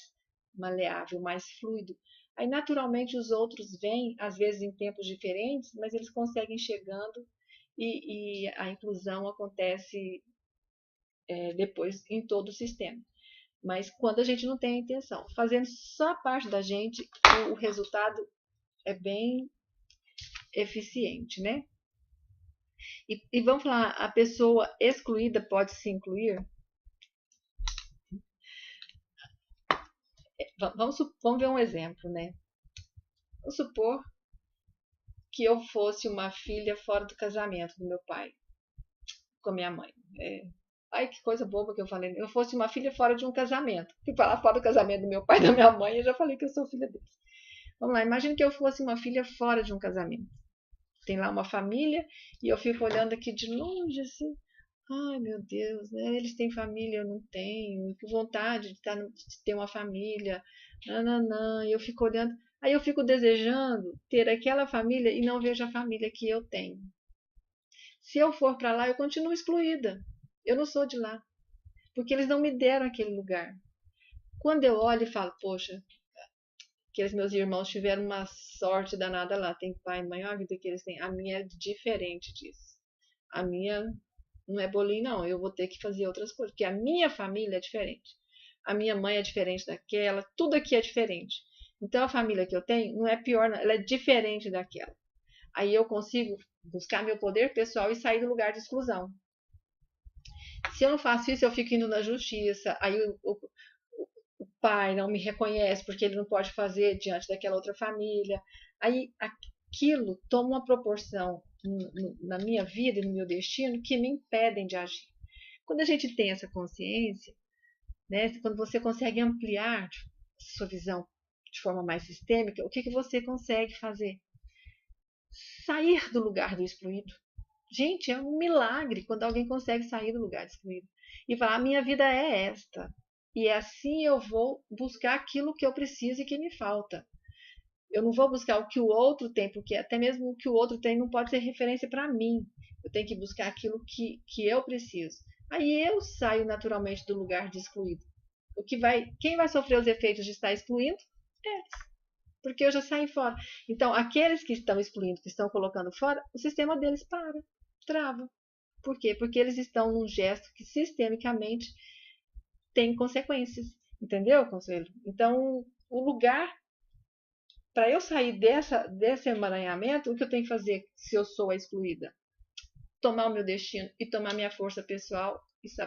maleável, mais fluido. Aí, naturalmente, os outros vêm, às vezes em tempos diferentes, mas eles conseguem chegando e a inclusão acontece depois em todo o sistema. Mas quando a gente não tem a intenção, fazendo só a parte da gente, o resultado é bem eficiente, né? E vamos falar, a pessoa excluída pode se incluir? Vamos ver um exemplo, né? Vamos supor que eu fosse uma filha fora do casamento do meu pai, com a minha mãe. Ai, que coisa boba que eu falei. Eu fosse uma filha fora de um casamento. Se falar fora do casamento do meu pai e da minha mãe, eu já falei que eu sou filha deles. Vamos lá, imagine que eu fosse uma filha fora de um casamento. tem lá uma família e eu fico olhando aqui de longe assim. Ai, meu Deus, né? Eles têm família, eu não tenho. Que vontade de ter uma família. Nananã. E eu fico olhando. Aí eu fico desejando ter aquela família e não vejo a família que eu tenho. Se eu for para lá, eu continuo excluída. Eu não sou de lá, porque eles não me deram aquele lugar. Quando eu olho e falo, poxa, aqueles meus irmãos tiveram uma sorte danada lá, tem pai e mãe, olha a vida que eles têm. A minha é diferente disso. A minha não é bolinho, não. Eu vou ter que fazer outras coisas, porque a minha família é diferente. A minha mãe é diferente daquela, tudo aqui é diferente. Então a família que eu tenho não é pior, ela é diferente daquela. Aí eu consigo buscar meu poder pessoal e sair do lugar de exclusão. Se eu não faço isso, eu fico indo na justiça. Aí o pai não me reconhece porque ele não pode fazer diante daquela outra família. Aí aquilo toma uma proporção na minha vida e no meu destino que me impedem de agir. Quando a gente tem essa consciência, né, quando você consegue ampliar sua visão de forma mais sistêmica, o que você consegue fazer? Sair do lugar do excluído. Gente, é um milagre quando alguém consegue sair do lugar do excluído e falar: a minha vida é esta. E assim eu vou buscar aquilo que eu preciso e que me falta. Eu não vou buscar o que o outro tem, porque até mesmo o que o outro tem não pode ser referência para mim. Eu tenho que buscar aquilo que eu preciso. Aí eu saio naturalmente do lugar de excluído. Quem vai sofrer os efeitos de estar excluindo? Eles, porque eu já saí fora. Então, aqueles que estão excluindo, que estão colocando fora, o sistema deles para, trava. Por quê? Porque eles estão num gesto que sistemicamente tem consequências. Entendeu, Consuelo? Então, o lugar para eu sair desse emaranhamento, o que eu tenho que fazer se eu sou a excluída? Tomar o meu destino e tomar minha força pessoal,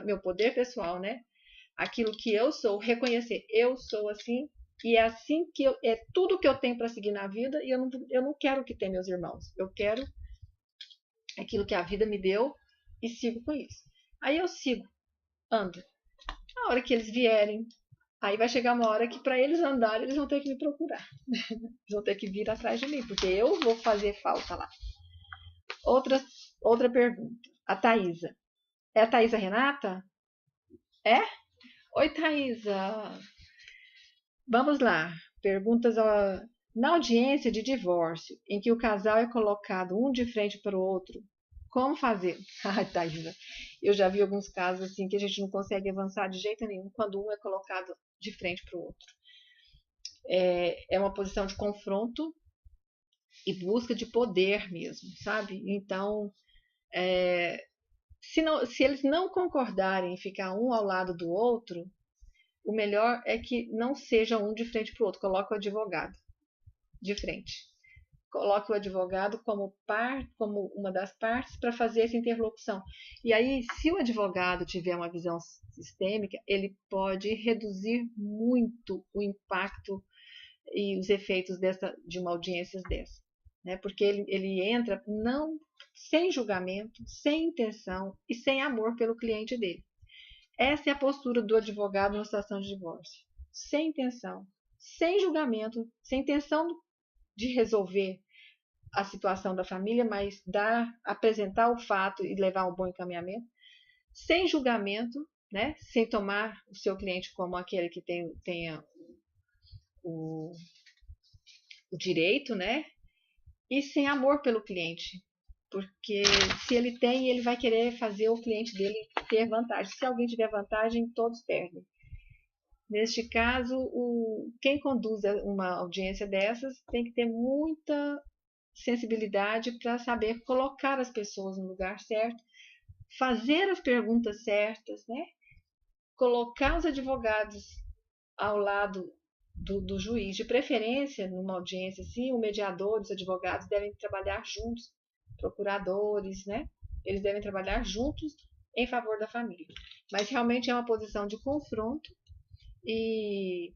meu poder pessoal, né? Aquilo que eu sou, reconhecer, eu sou assim, e é assim que é tudo que eu tenho para seguir na vida, e eu não quero que tenha meus irmãos. Eu quero aquilo que a vida me deu e sigo com isso. Aí eu sigo, ando. A hora que eles vierem, aí vai chegar uma hora que para eles andarem, eles vão ter que me procurar. Eles vão ter que vir atrás de mim, porque eu vou fazer falta lá. Outra, outra pergunta. A Thaisa. É a Thaisa Renata? É? Oi, Thaisa. Vamos lá. Perguntas na audiência de divórcio, em que o casal é colocado um de frente para o outro, como fazer? Ai, Thaisa, eu já vi alguns casos assim que a gente não consegue avançar de jeito nenhum quando um é colocado de frente para o outro. É uma posição de confronto e busca de poder mesmo, sabe? Então, se eles não concordarem em ficar um ao lado do outro, o melhor é que não seja um de frente para o outro. Coloque o advogado de frente. Coloque o advogado como uma das partes para fazer essa interlocução. E aí, se o advogado tiver uma visão sistêmica, ele pode reduzir muito o impacto e os efeitos de uma audiência dessa. Né? Porque ele entra não sem julgamento, sem intenção e sem amor pelo cliente dele. Essa é a postura do advogado numa situação de divórcio. Sem intenção, sem julgamento, sem intenção de resolver a situação da família, mas apresentar o fato e levar um bom encaminhamento, sem julgamento, né? Sem tomar o seu cliente como aquele que tenha o direito, né? E sem amor pelo cliente. Porque se ele tem, ele vai querer fazer o cliente dele ter vantagem. Se alguém tiver vantagem, todos perdem. Neste caso, quem conduz uma audiência dessas tem que ter muita sensibilidade para saber colocar as pessoas no lugar certo, fazer as perguntas certas, né? Colocar os advogados ao lado do juiz, de preferência numa audiência assim, o mediador, os advogados devem trabalhar juntos, procuradores, né? Eles devem trabalhar juntos em favor da família. Mas realmente é uma posição de confronto e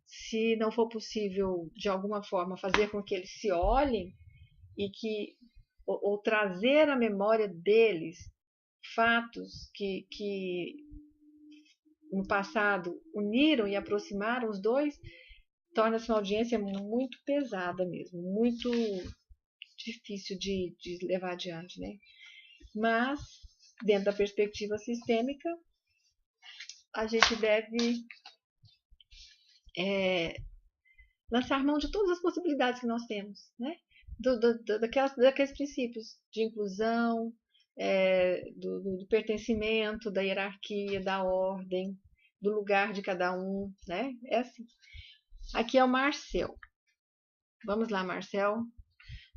se não for possível de alguma forma fazer com que eles se olhem e que ou trazer à memória deles fatos que no passado uniram e aproximaram os dois, torna-se uma audiência muito pesada mesmo, muito difícil de levar adiante, né? Mas, dentro da perspectiva sistêmica, a gente deve lançar mão de todas as possibilidades que nós temos, né? Daqueles princípios de inclusão, do pertencimento, da hierarquia, da ordem, do lugar de cada um, né? É assim. Aqui é o Marcel. Vamos lá, Marcel.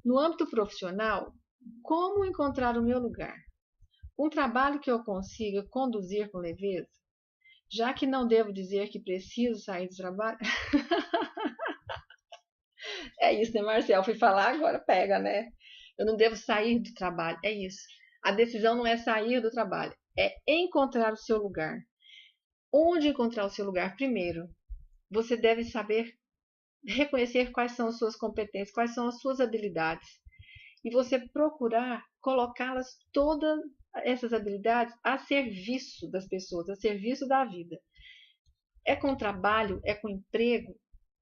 No âmbito profissional, como encontrar o meu lugar? Um trabalho que eu consiga conduzir com leveza, já que não devo dizer que preciso sair do trabalho. É isso, né, Marcel? Fui falar, agora pega, né? Eu não devo sair do trabalho. É isso. A decisão não é sair do trabalho, é encontrar o seu lugar. Onde encontrar o seu lugar? Primeiro, você deve saber reconhecer quais são as suas competências, quais são as suas habilidades. E você procurar colocá-las, todas essas habilidades, a serviço das pessoas, a serviço da vida. É com trabalho, é com emprego,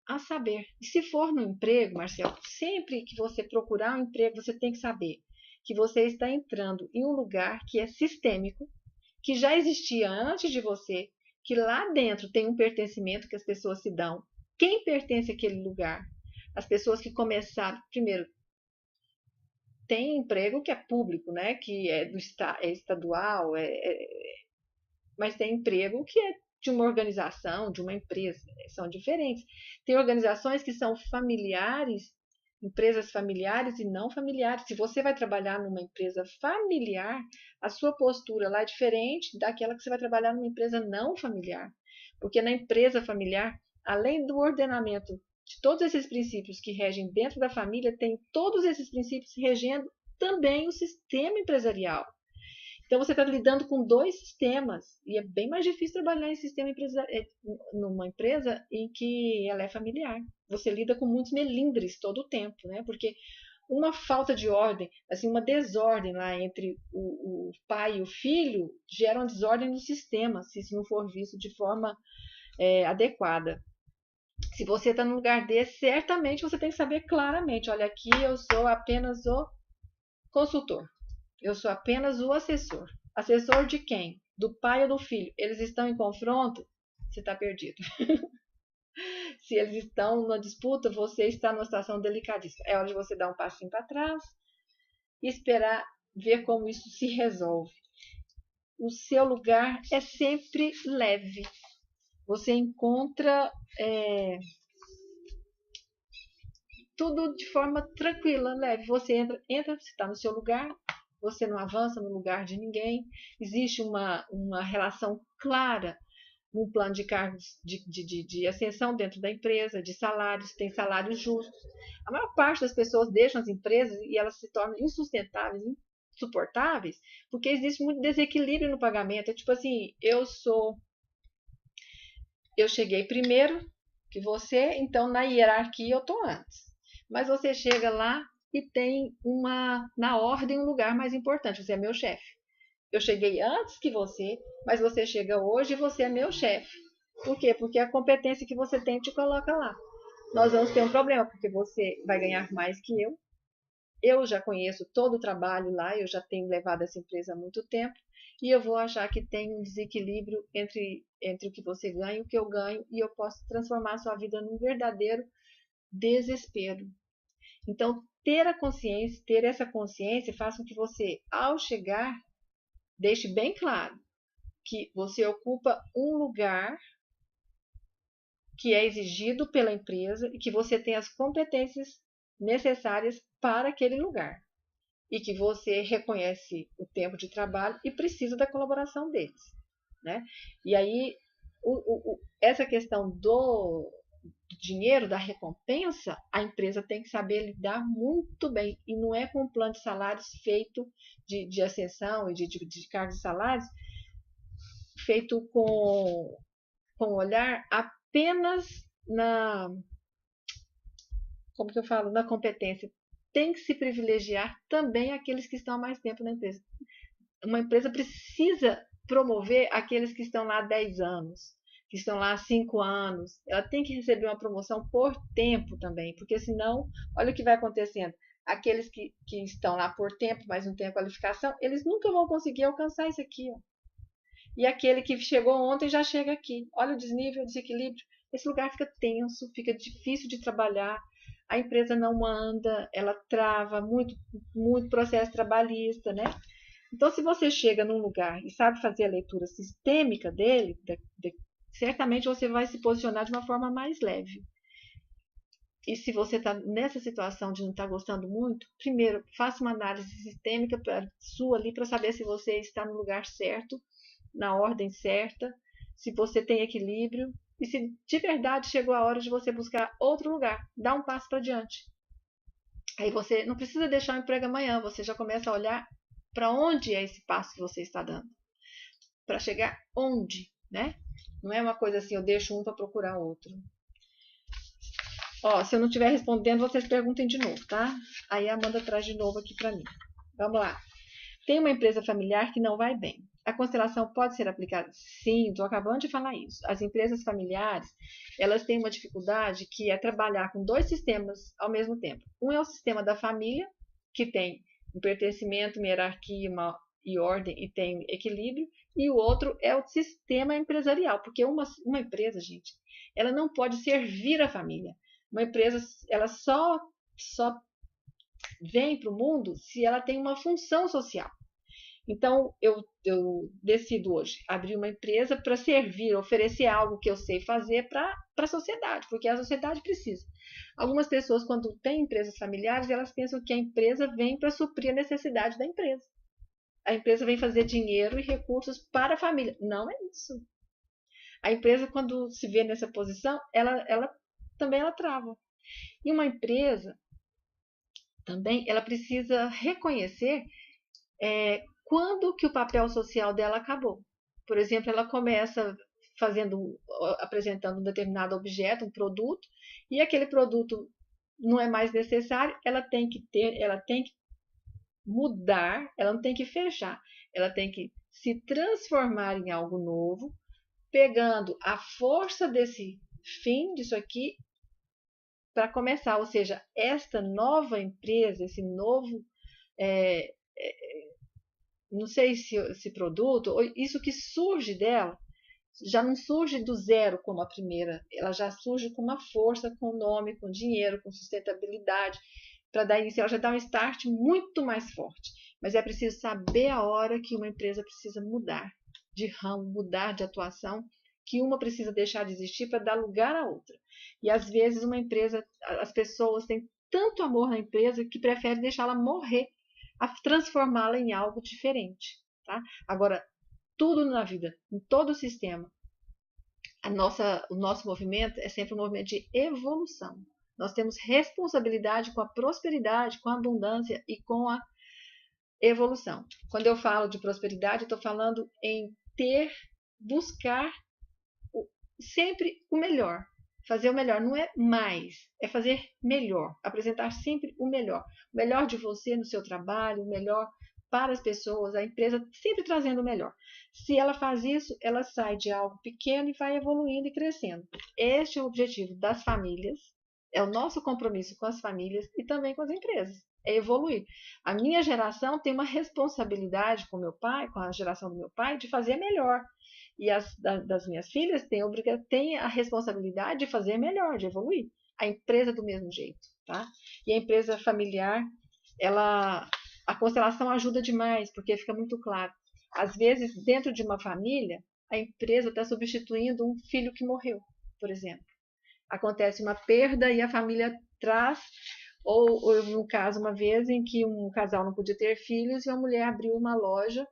a saber. E se for no emprego, Marcelo, sempre que você procurar um emprego, você tem que saber que você está entrando em um lugar que é sistêmico, que já existia antes de você, que lá dentro tem um pertencimento que as pessoas se dão. Quem pertence àquele lugar? As pessoas que começaram, primeiro, tem emprego que é público, né? Que é estadual, mas tem emprego que é de uma organização, de uma empresa, são diferentes. Tem organizações que são familiares, empresas familiares e não familiares. Se você vai trabalhar numa empresa familiar, a sua postura lá é diferente daquela que você vai trabalhar numa empresa não familiar. Porque na empresa familiar, além do ordenamento de todos esses princípios que regem dentro da família, tem todos esses princípios regendo também o sistema empresarial. Então você está lidando com dois sistemas e é bem mais difícil trabalhar em numa empresa em que ela é familiar. Você lida com muitos melindres todo o tempo, né? Porque uma falta de ordem, assim, uma desordem lá entre o pai e o filho gera uma desordem no sistema, se isso não for visto de forma adequada. Se você está num lugar desse, certamente você tem que saber claramente, olha, aqui eu sou apenas o consultor. Eu sou apenas o assessor. Assessor de quem? Do pai ou do filho? Eles estão em confronto? Você está perdido. Se eles estão numa disputa, você está numa situação delicadíssima. É hora de você dar um passinho para trás e esperar ver como isso se resolve. O seu lugar é sempre leve. Você encontra tudo de forma tranquila, leve. Você entra, você está no seu lugar, você não avança no lugar de ninguém. Existe uma relação clara no plano de cargos de ascensão dentro da empresa, de salários, tem salários justos. A maior parte das pessoas deixam as empresas e elas se tornam insustentáveis, insuportáveis, porque existe muito desequilíbrio no pagamento. É tipo assim, eu cheguei primeiro que você, então na hierarquia eu estou antes. Mas você chega lá e tem na ordem um lugar mais importante. Você é meu chefe. Eu cheguei antes que você, mas você chega hoje e você é meu chefe. Por quê? Porque a competência que você tem te coloca lá. Nós vamos ter um problema, porque você vai ganhar mais que eu. Eu já conheço todo o trabalho lá, eu já tenho levado essa empresa há muito tempo, e eu vou achar que tem um desequilíbrio entre o que você ganha e o que eu ganho, e eu posso transformar a sua vida num verdadeiro desespero. Então, ter essa consciência faz com que você, ao chegar, deixe bem claro que você ocupa um lugar que é exigido pela empresa e que você tem as competências necessárias para aquele lugar. E que você reconhece o tempo de trabalho e precisa da colaboração deles, né? E aí, essa questão do dinheiro, da recompensa, a empresa tem que saber lidar muito bem. E não é com um plano de salários feito de ascensão e de cargos e salários, feito com olhar apenas como que eu falo, na competência. Tem que se privilegiar também aqueles que estão há mais tempo na empresa. Uma empresa precisa promover aqueles que estão lá há 10 anos, que estão lá há 5 anos. Ela tem que receber uma promoção por tempo também, porque senão, olha o que vai acontecendo. Aqueles que estão lá por tempo, mas não têm a qualificação, eles nunca vão conseguir alcançar isso aqui, ó. E aquele que chegou ontem já chega aqui. Olha o desnível, o desequilíbrio. Esse lugar fica tenso, fica difícil de trabalhar. A empresa não anda, ela trava muito, muito processo trabalhista, né? Então, se você chega num lugar e sabe fazer a leitura sistêmica dele, certamente você vai se posicionar de uma forma mais leve. E se você está nessa situação de não estar gostando muito, primeiro, faça uma análise sistêmica sua ali para saber se você está no lugar certo, na ordem certa, se você tem equilíbrio e se de verdade chegou a hora de você buscar outro lugar, dá um passo para diante. Aí você não precisa deixar o emprego amanhã, você já começa a olhar para onde é esse passo que você está dando. Para chegar onde, né? Não é uma coisa assim, eu deixo um para procurar outro. Ó, se eu não estiver respondendo, vocês perguntem de novo, tá? Aí a Amanda traz de novo aqui para mim. Vamos lá. Tem uma empresa familiar que não vai bem. A constelação pode ser aplicada? Sim, estou acabando de falar isso. As empresas familiares, elas têm uma dificuldade que é trabalhar com dois sistemas ao mesmo tempo. Um é o sistema da família, que tem um pertencimento, uma hierarquia e ordem e tem equilíbrio, e o outro é o sistema empresarial, porque uma empresa, gente, ela não pode servir a família. Uma empresa, ela só vem para o mundo se ela tem uma função social. Então, eu decido hoje abrir uma empresa para servir, oferecer algo que eu sei fazer para a sociedade, porque a sociedade precisa. Algumas pessoas, quando têm empresas familiares, elas pensam que a empresa vem para suprir a necessidade da empresa. A empresa vem fazer dinheiro e recursos para a família. Não é isso. A empresa, quando se vê nessa posição, ela também trava. E uma empresa também, ela precisa reconhecer quando que o papel social dela acabou. Por exemplo, ela começa apresentando um determinado objeto, um produto, e aquele produto não é mais necessário, ela tem que mudar, ela não tem que fechar, ela tem que se transformar em algo novo, pegando a força desse fim, disso aqui, para começar. Ou seja, esta nova empresa, esse novo, não sei se produto, isso que surge dela, já não surge do zero como a primeira, ela já surge com uma força, com nome, com dinheiro, com sustentabilidade. Para dar início, ela já dá um start muito mais forte. Mas é preciso saber a hora que uma empresa precisa mudar de ramo, mudar de atuação, que uma precisa deixar de existir para dar lugar à outra. E às vezes uma empresa, as pessoas têm tanto amor na empresa que preferem deixá-la morrer, a transformá-la em algo diferente. Tá? Agora, tudo na vida, em todo o sistema, o nosso movimento é sempre um movimento de evolução. Nós temos responsabilidade com a prosperidade, com a abundância e com a evolução. Quando eu falo de prosperidade, eu estou falando em buscar sempre o melhor. Fazer o melhor não é mais, é fazer melhor, apresentar sempre o melhor de você no seu trabalho, o melhor para as pessoas, a empresa sempre trazendo o melhor. Se ela faz isso, ela sai de algo pequeno e vai evoluindo e crescendo. Este é o objetivo das famílias, é o nosso compromisso com as famílias e também com as empresas, é evoluir. A minha geração tem uma responsabilidade com meu pai, com a geração do meu pai, de fazer melhor. E das minhas filhas têm a responsabilidade de fazer melhor, de evoluir. A empresa do mesmo jeito, tá? E a empresa familiar, a constelação ajuda demais, porque fica muito claro. Às vezes, dentro de uma família, a empresa está substituindo um filho que morreu, por exemplo. Acontece uma perda e a família traz, ou no caso, uma vez em que um casal não podia ter filhos e a mulher abriu uma loja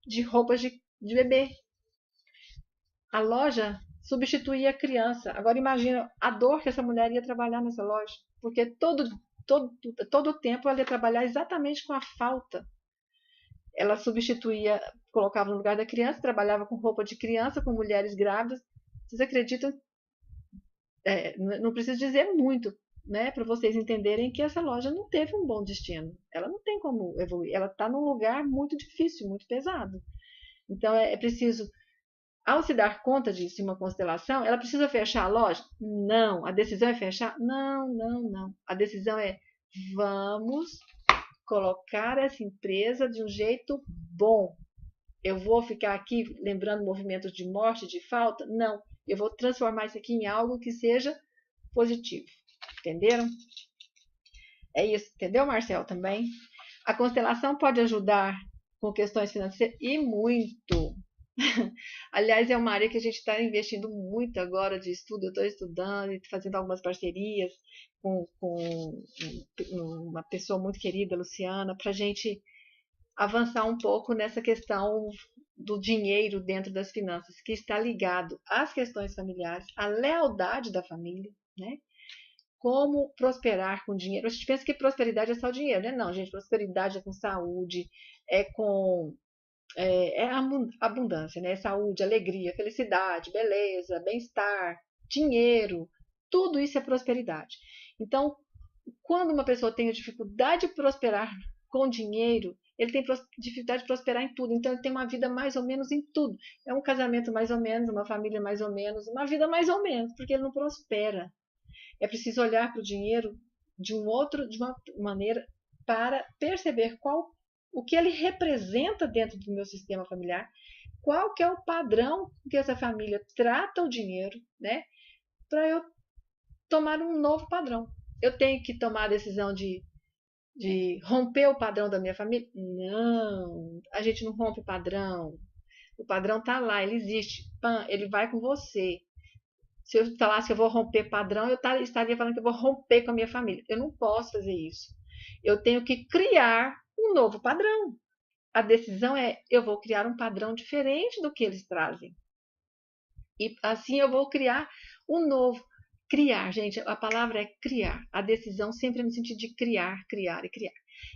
de roupas de bebê. A loja substituía a criança. Agora imagina a dor que essa mulher ia trabalhar nessa loja, porque todo o tempo ela ia trabalhar exatamente com a falta. Ela substituía, colocava no lugar da criança, trabalhava com roupa de criança, com mulheres grávidas. Vocês acreditam? Não preciso dizer muito, né, para vocês entenderem que essa loja não teve um bom destino. Ela não tem como evoluir. Ela está num lugar muito difícil, muito pesado. Então é preciso. Ao se dar conta disso em uma constelação, ela precisa fechar a loja? Não. A decisão é fechar? Não. A decisão é vamos colocar essa empresa de um jeito bom. Eu vou ficar aqui lembrando movimentos de morte, de falta? Não. Eu vou transformar isso aqui em algo que seja positivo. Entenderam? É isso. Entendeu, Marcel, também? A constelação pode ajudar com questões financeiras e muito. Aliás, é uma área que a gente está investindo muito agora de estudo. Eu estou estudando e fazendo algumas parcerias com uma pessoa muito querida, Luciana, para a gente avançar um pouco nessa questão do dinheiro dentro das finanças, que está ligado às questões familiares, à lealdade da família, né? Como prosperar com dinheiro. A gente pensa que prosperidade é só dinheiro, né? Não, gente, prosperidade é com saúde, é abundância, né? Saúde, alegria, felicidade, beleza, bem-estar, dinheiro, tudo isso é prosperidade. Então, quando uma pessoa tem dificuldade de prosperar com dinheiro, ele tem dificuldade de prosperar em tudo. Então, ele tem uma vida mais ou menos em tudo. É um casamento mais ou menos, uma família mais ou menos, uma vida mais ou menos, porque ele não prospera. É preciso olhar para o dinheiro de uma maneira para perceber o que ele representa dentro do meu sistema familiar, qual que é o padrão que essa família trata o dinheiro, né? Para eu tomar um novo padrão. Eu tenho que tomar a decisão de romper o padrão da minha família? Não, a gente não rompe o padrão. O padrão está lá, ele existe. Ele vai com você. Se eu falasse que eu vou romper padrão, eu estaria falando que eu vou romper com a minha família. Eu não posso fazer isso. Eu tenho que criar um novo padrão. A decisão é, eu vou criar um padrão diferente do que eles trazem. E assim eu vou criar um novo. Criar, gente, a palavra é criar. A decisão sempre é no sentido de criar, criar e criar.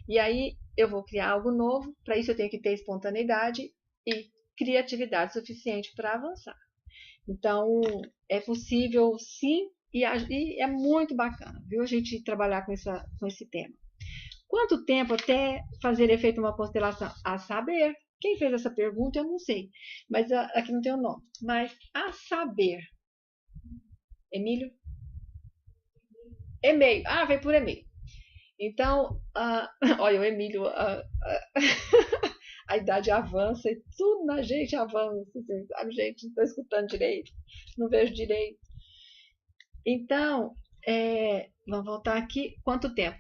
E aí eu vou criar algo novo. Para isso eu tenho que ter espontaneidade e criatividade suficiente para avançar. Então, é possível sim, e é muito bacana, viu, a gente trabalhar com esse tema. Quanto tempo até fazer efeito uma constelação? A saber. Quem fez essa pergunta eu não sei, mas aqui não tem o nome. Mas a saber. Emílio? E-mail. Ah, veio por e-mail. Então, olha, o Emílio, a idade avança e tudo na gente avança. Assim, sabe, gente, não estou escutando direito, não vejo direito. Então, vamos voltar aqui. Quanto tempo?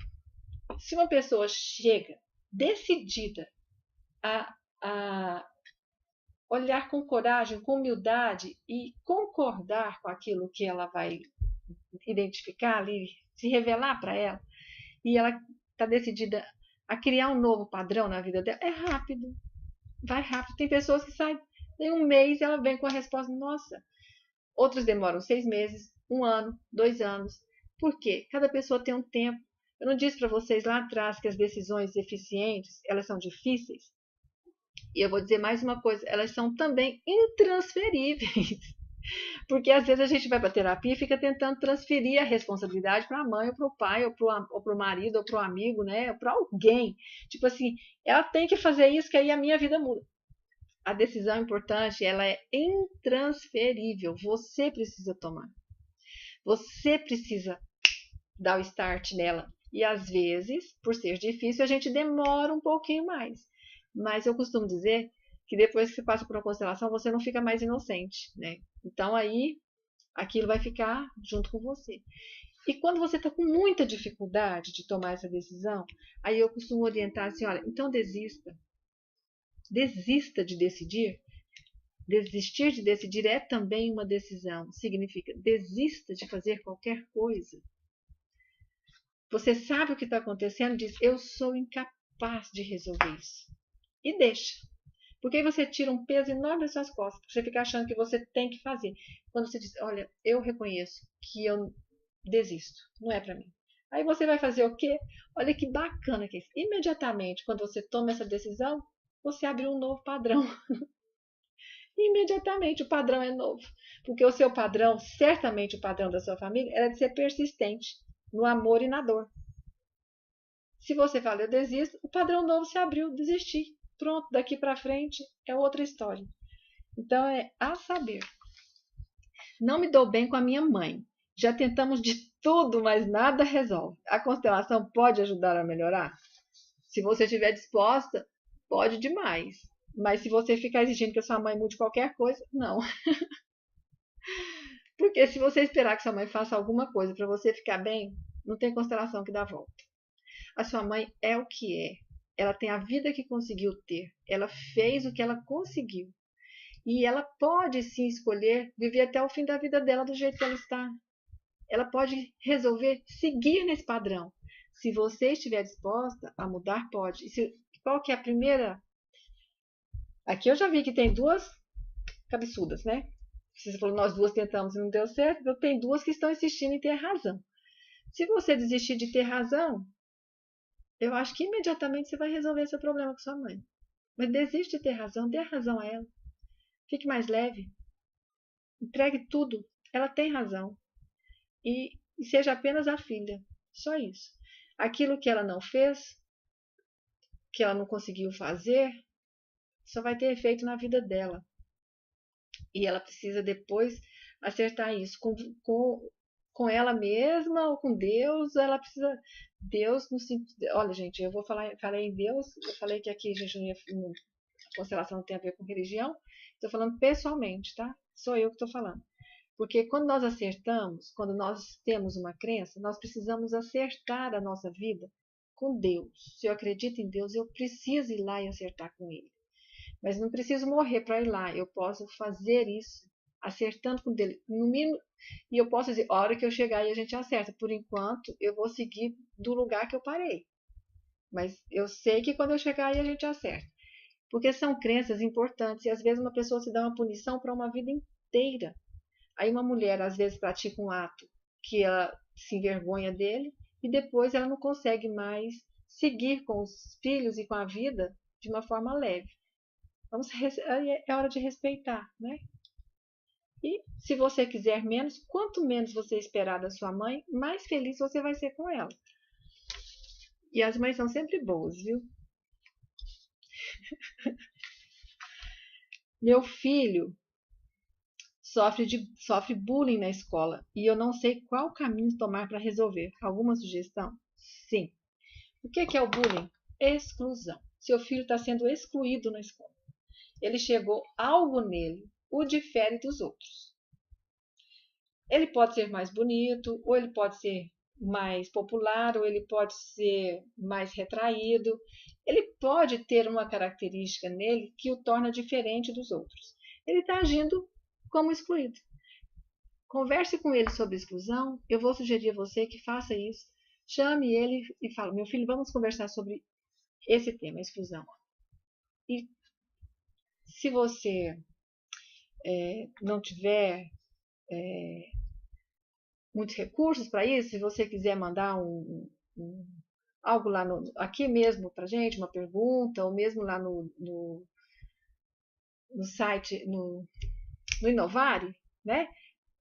Se uma pessoa chega decidida a olhar com coragem, com humildade e concordar com aquilo que ela vai identificar ali, se revelar para ela, e ela está decidida a criar um novo padrão na vida dela, é rápido, vai rápido. Tem pessoas que saem em um mês e ela vem com a resposta, nossa. Outras demoram 6 meses, 1 ano, 2 anos. Por quê? Cada pessoa tem um tempo. Eu não disse para vocês lá atrás que as decisões eficientes, elas são difíceis? E eu vou dizer mais uma coisa, elas são também intransferíveis. Porque às vezes a gente vai para a terapia e fica tentando transferir a responsabilidade para a mãe, ou para o pai, ou para o marido, ou para o amigo, né? Ou para alguém. Tipo assim, ela tem que fazer isso que aí a minha vida muda. A decisão importante, ela é intransferível. Você precisa tomar. Você precisa dar o start nela. E às vezes, por ser difícil, a gente demora um pouquinho mais. Mas eu costumo dizer que depois que você passa por uma constelação, você não fica mais inocente, né? Então aí, aquilo vai ficar junto com você. E quando você está com muita dificuldade de tomar essa decisão, aí eu costumo orientar assim, olha, então desista. Desista de decidir. Desistir de decidir é também uma decisão. Significa desista de fazer qualquer coisa. Você sabe o que está acontecendo, diz, eu sou incapaz de resolver isso. E deixa. Porque aí você tira um peso enorme das suas costas. Você fica achando que você tem que fazer. Quando você diz, olha, eu reconheço que eu desisto. Não é para mim. Aí você vai fazer o quê? Olha que bacana que é isso. Imediatamente, quando você toma essa decisão, você abre um novo padrão. Imediatamente o padrão é novo. Porque o seu padrão, certamente o padrão da sua família, era de ser persistente no amor e na dor. Se você fala, eu desisto, o padrão novo se abriu, desisti. Pronto, daqui para frente é outra história. Então é a saber. Não me dou bem com a minha mãe. Já tentamos de tudo, mas nada resolve. A constelação pode ajudar a melhorar? Se você estiver disposta, pode demais. Mas se você ficar exigindo que a sua mãe mude qualquer coisa, não. Porque se você esperar que sua mãe faça alguma coisa para você ficar bem, não tem constelação que dá volta. A sua mãe é o que é. Ela tem a vida que conseguiu ter. Ela fez o que ela conseguiu. E ela pode sim escolher viver até o fim da vida dela do jeito que ela está. Ela pode resolver seguir nesse padrão. Se você estiver disposta a mudar, pode. Qual que é a primeira? Aqui eu já vi que tem duas cabeçudas, né? Você falou, nós duas tentamos e não deu certo. Então tem duas que estão insistindo em ter razão. Se você desistir de ter razão, eu acho que imediatamente você vai resolver seu problema com sua mãe. Mas desiste de ter razão, dê a razão a ela. Fique mais leve. Entregue tudo. Ela tem razão. E seja apenas a filha. Só isso. Aquilo que ela não fez, que ela não conseguiu fazer, só vai ter efeito na vida dela. E ela precisa depois acertar isso com ela mesma ou com Deus. Ela precisa. Deus no sentido. Olha, gente, eu falei em Deus, eu falei que aqui a constelação não tem a ver com religião. Estou falando pessoalmente, tá? Sou eu que estou falando. Porque quando nós acertamos, quando nós temos uma crença, nós precisamos acertar a nossa vida com Deus. Se eu acredito em Deus, eu preciso ir lá e acertar com Ele. Mas não preciso morrer para ir lá. Eu posso fazer isso acertando com Ele. No mínimo, e eu posso dizer, a hora que eu chegar aí a gente acerta. Por enquanto, eu vou seguir do lugar que eu parei. Mas eu sei que quando eu chegar aí a gente acerta. Porque são crenças importantes e às vezes uma pessoa se dá uma punição para uma vida inteira. Aí uma mulher às vezes pratica um ato que ela se envergonha dele e depois ela não consegue mais seguir com os filhos e com a vida de uma forma leve. É hora de respeitar, né? E se você quiser menos, quanto menos você esperar da sua mãe, mais feliz você vai ser com ela. E as mães são sempre boas, viu? Meu filho sofre bullying na escola e eu não sei qual caminho tomar para resolver. Alguma sugestão? Sim. O que é o bullying? Exclusão. Seu filho está sendo excluído na escola. Ele chegou algo nele, o difere dos outros. Ele pode ser mais bonito, ou ele pode ser mais popular, ou ele pode ser mais retraído. Ele pode ter uma característica nele que o torna diferente dos outros. Ele está agindo como excluído. Converse com ele sobre exclusão. Eu vou sugerir a você que faça isso. Chame ele e fale, meu filho, vamos conversar sobre esse tema, exclusão. E se você não tiver muitos recursos para isso, se você quiser mandar algo lá aqui mesmo para gente, uma pergunta, ou mesmo lá no site, no Inovare, né?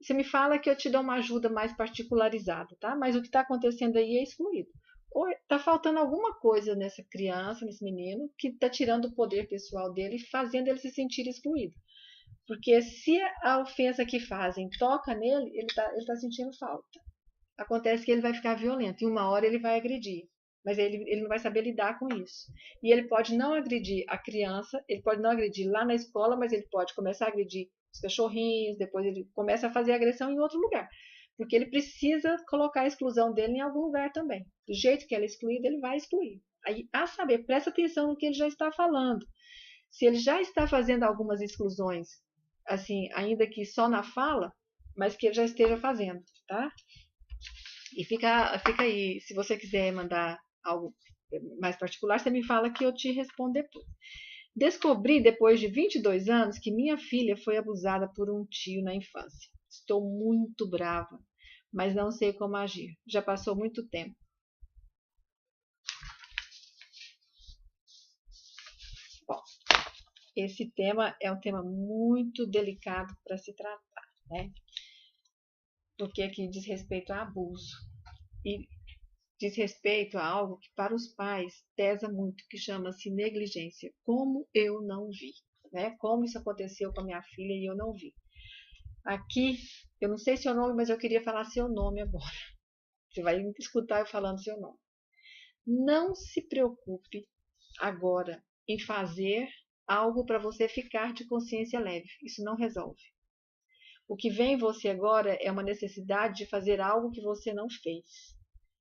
Você me fala que eu te dou uma ajuda mais particularizada, tá? Mas o que está acontecendo aí é excluído. Ou está faltando alguma coisa nessa criança, nesse menino, que está tirando o poder pessoal dele e fazendo ele se sentir excluído. Porque se a ofensa que fazem toca nele, ele tá sentindo falta. Acontece que ele vai ficar violento. E uma hora ele vai agredir. Mas ele não vai saber lidar com isso. E ele pode não agredir a criança, ele pode não agredir lá na escola, mas ele pode começar a agredir os cachorrinhos, depois ele começa a fazer agressão em outro lugar. Porque ele precisa colocar a exclusão dele em algum lugar também. Do jeito que ela é excluída, ele vai excluir. Aí, a saber, presta atenção no que ele já está falando. Se ele já está fazendo algumas exclusões, assim, ainda que só na fala, mas que ele já esteja fazendo, tá? E fica aí, se você quiser mandar algo mais particular, você me fala que eu te respondo depois. Descobri, depois de 22 anos, que minha filha foi abusada por um tio na infância. Estou muito brava, mas não sei como agir. Já passou muito tempo. Bom, esse tema é um tema muito delicado para se tratar, né? Porque aqui diz respeito a abuso. E diz respeito a algo que para os pais pesa muito, que chama-se negligência. Como eu não vi, né? Como isso aconteceu com a minha filha e eu não vi. Aqui, eu não sei seu nome, mas eu queria falar seu nome agora. Você vai escutar eu falando seu nome. Não se preocupe agora em fazer algo para você ficar de consciência leve. Isso não resolve. O que vem em você agora é uma necessidade de fazer algo que você não fez.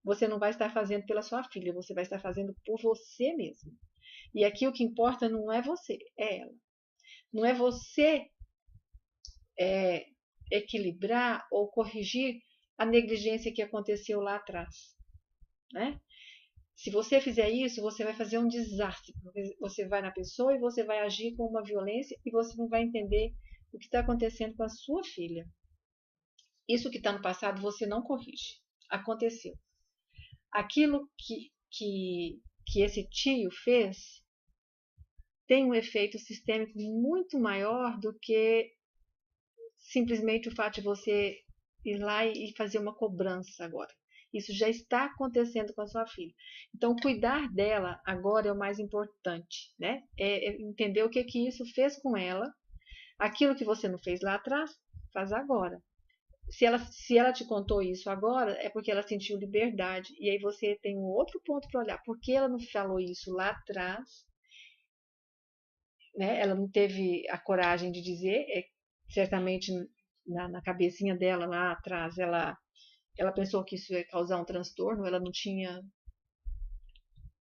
Você não vai estar fazendo pela sua filha, você vai estar fazendo por você mesmo. E aqui o que importa não é você, é ela. Não é você equilibrar ou corrigir a negligência que aconteceu lá atrás, né? Se você fizer isso, você vai fazer um desastre. Você vai na pessoa e você vai agir com uma violência e você não vai entender o que está acontecendo com a sua filha. Isso que está no passado você não corrige. Aconteceu. Aquilo que esse tio fez tem um efeito sistêmico muito maior do que simplesmente o fato de você ir lá e fazer uma cobrança agora. Isso já está acontecendo com a sua filha. Então, cuidar dela agora é o mais importante, né? É entender o que isso fez com ela. Aquilo que você não fez lá atrás, faz agora. Se ela te contou isso agora, é porque ela sentiu liberdade. E aí você tem um outro ponto para olhar. Por que ela não falou isso lá atrás? Né? Ela não teve a coragem de dizer. Certamente na cabecinha dela lá atrás, ela pensou que isso ia causar um transtorno. Ela não tinha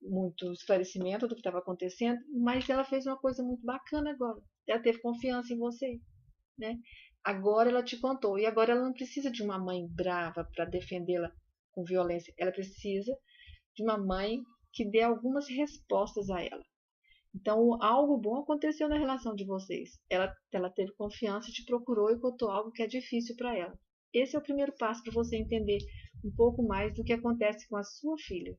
muito esclarecimento do que estava acontecendo. Mas ela fez uma coisa muito bacana agora. Ela teve confiança em você, né? Agora ela te contou. E agora ela não precisa de uma mãe brava para defendê-la com violência. Ela precisa de uma mãe que dê algumas respostas a ela. Então, algo bom aconteceu na relação de vocês. Ela teve confiança, te procurou e contou algo que é difícil para ela. Esse é o primeiro passo para você entender um pouco mais do que acontece com a sua filha,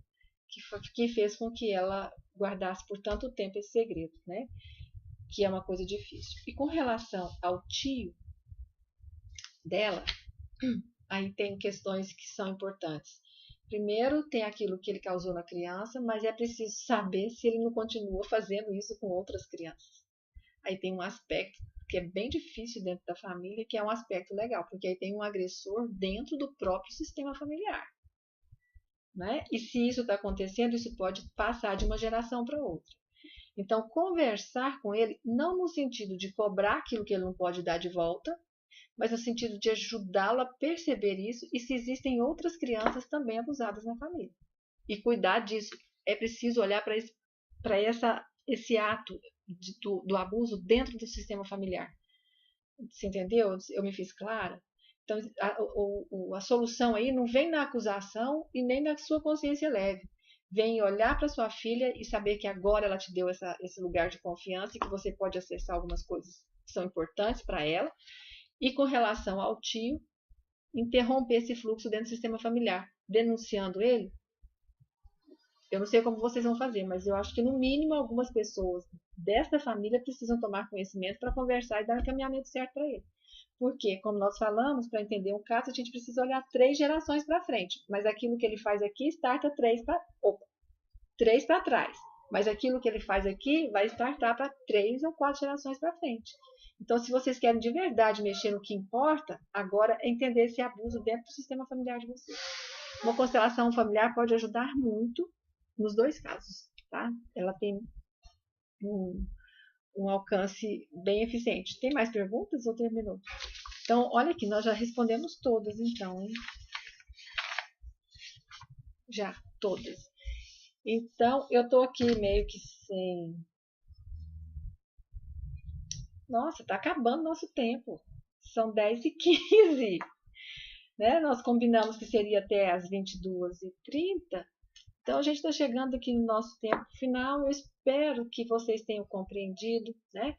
que fez com que ela guardasse por tanto tempo esse segredo, né? Que é uma coisa difícil. E com relação ao tio dela, aí tem questões que são importantes. Primeiro, tem aquilo que ele causou na criança, mas é preciso saber se ele não continua fazendo isso com outras crianças. Aí tem um aspecto que é bem difícil dentro da família, que é um aspecto legal, porque aí tem um agressor dentro do próprio sistema familiar, né? E se isso está acontecendo, isso pode passar de uma geração para outra. Então, conversar com ele, não no sentido de cobrar aquilo que ele não pode dar de volta, mas no sentido de ajudá-lo a perceber isso e se existem outras crianças também abusadas na família. E cuidar disso. É preciso olhar para esse ato do abuso dentro do sistema familiar. Você entendeu? Eu me fiz clara? Então, a solução aí não vem na acusação e nem na sua consciência leve. Vem olhar para sua filha e saber que agora ela te deu esse lugar de confiança e que você pode acessar algumas coisas que são importantes para ela. E com relação ao tio, interromper esse fluxo dentro do sistema familiar, denunciando ele. Eu não sei como vocês vão fazer, mas eu acho que no mínimo algumas pessoas desta família precisam tomar conhecimento para conversar e dar o encaminhamento certo para ele. Porque, como nós falamos, para entender um caso, a gente precisa olhar 3 gerações para frente. Mas aquilo que ele faz aqui starta 3 para trás. Mas aquilo que ele faz aqui vai startar para 3 ou 4 gerações para frente. Então, se vocês querem de verdade mexer no que importa, agora é entender esse abuso dentro do sistema familiar de vocês. Uma constelação familiar pode ajudar muito nos 2 casos, tá? Ela tem um alcance bem eficiente. Tem mais perguntas ou terminou? Então, olha aqui, nós já respondemos todas, então, hein? Já, todas. Então, eu tô aqui meio que sem... Nossa, tá acabando nosso tempo. São 10h15, né? Nós combinamos que seria até as 22h30. Então, a gente está chegando aqui no nosso tempo final. Eu espero que vocês tenham compreendido, né?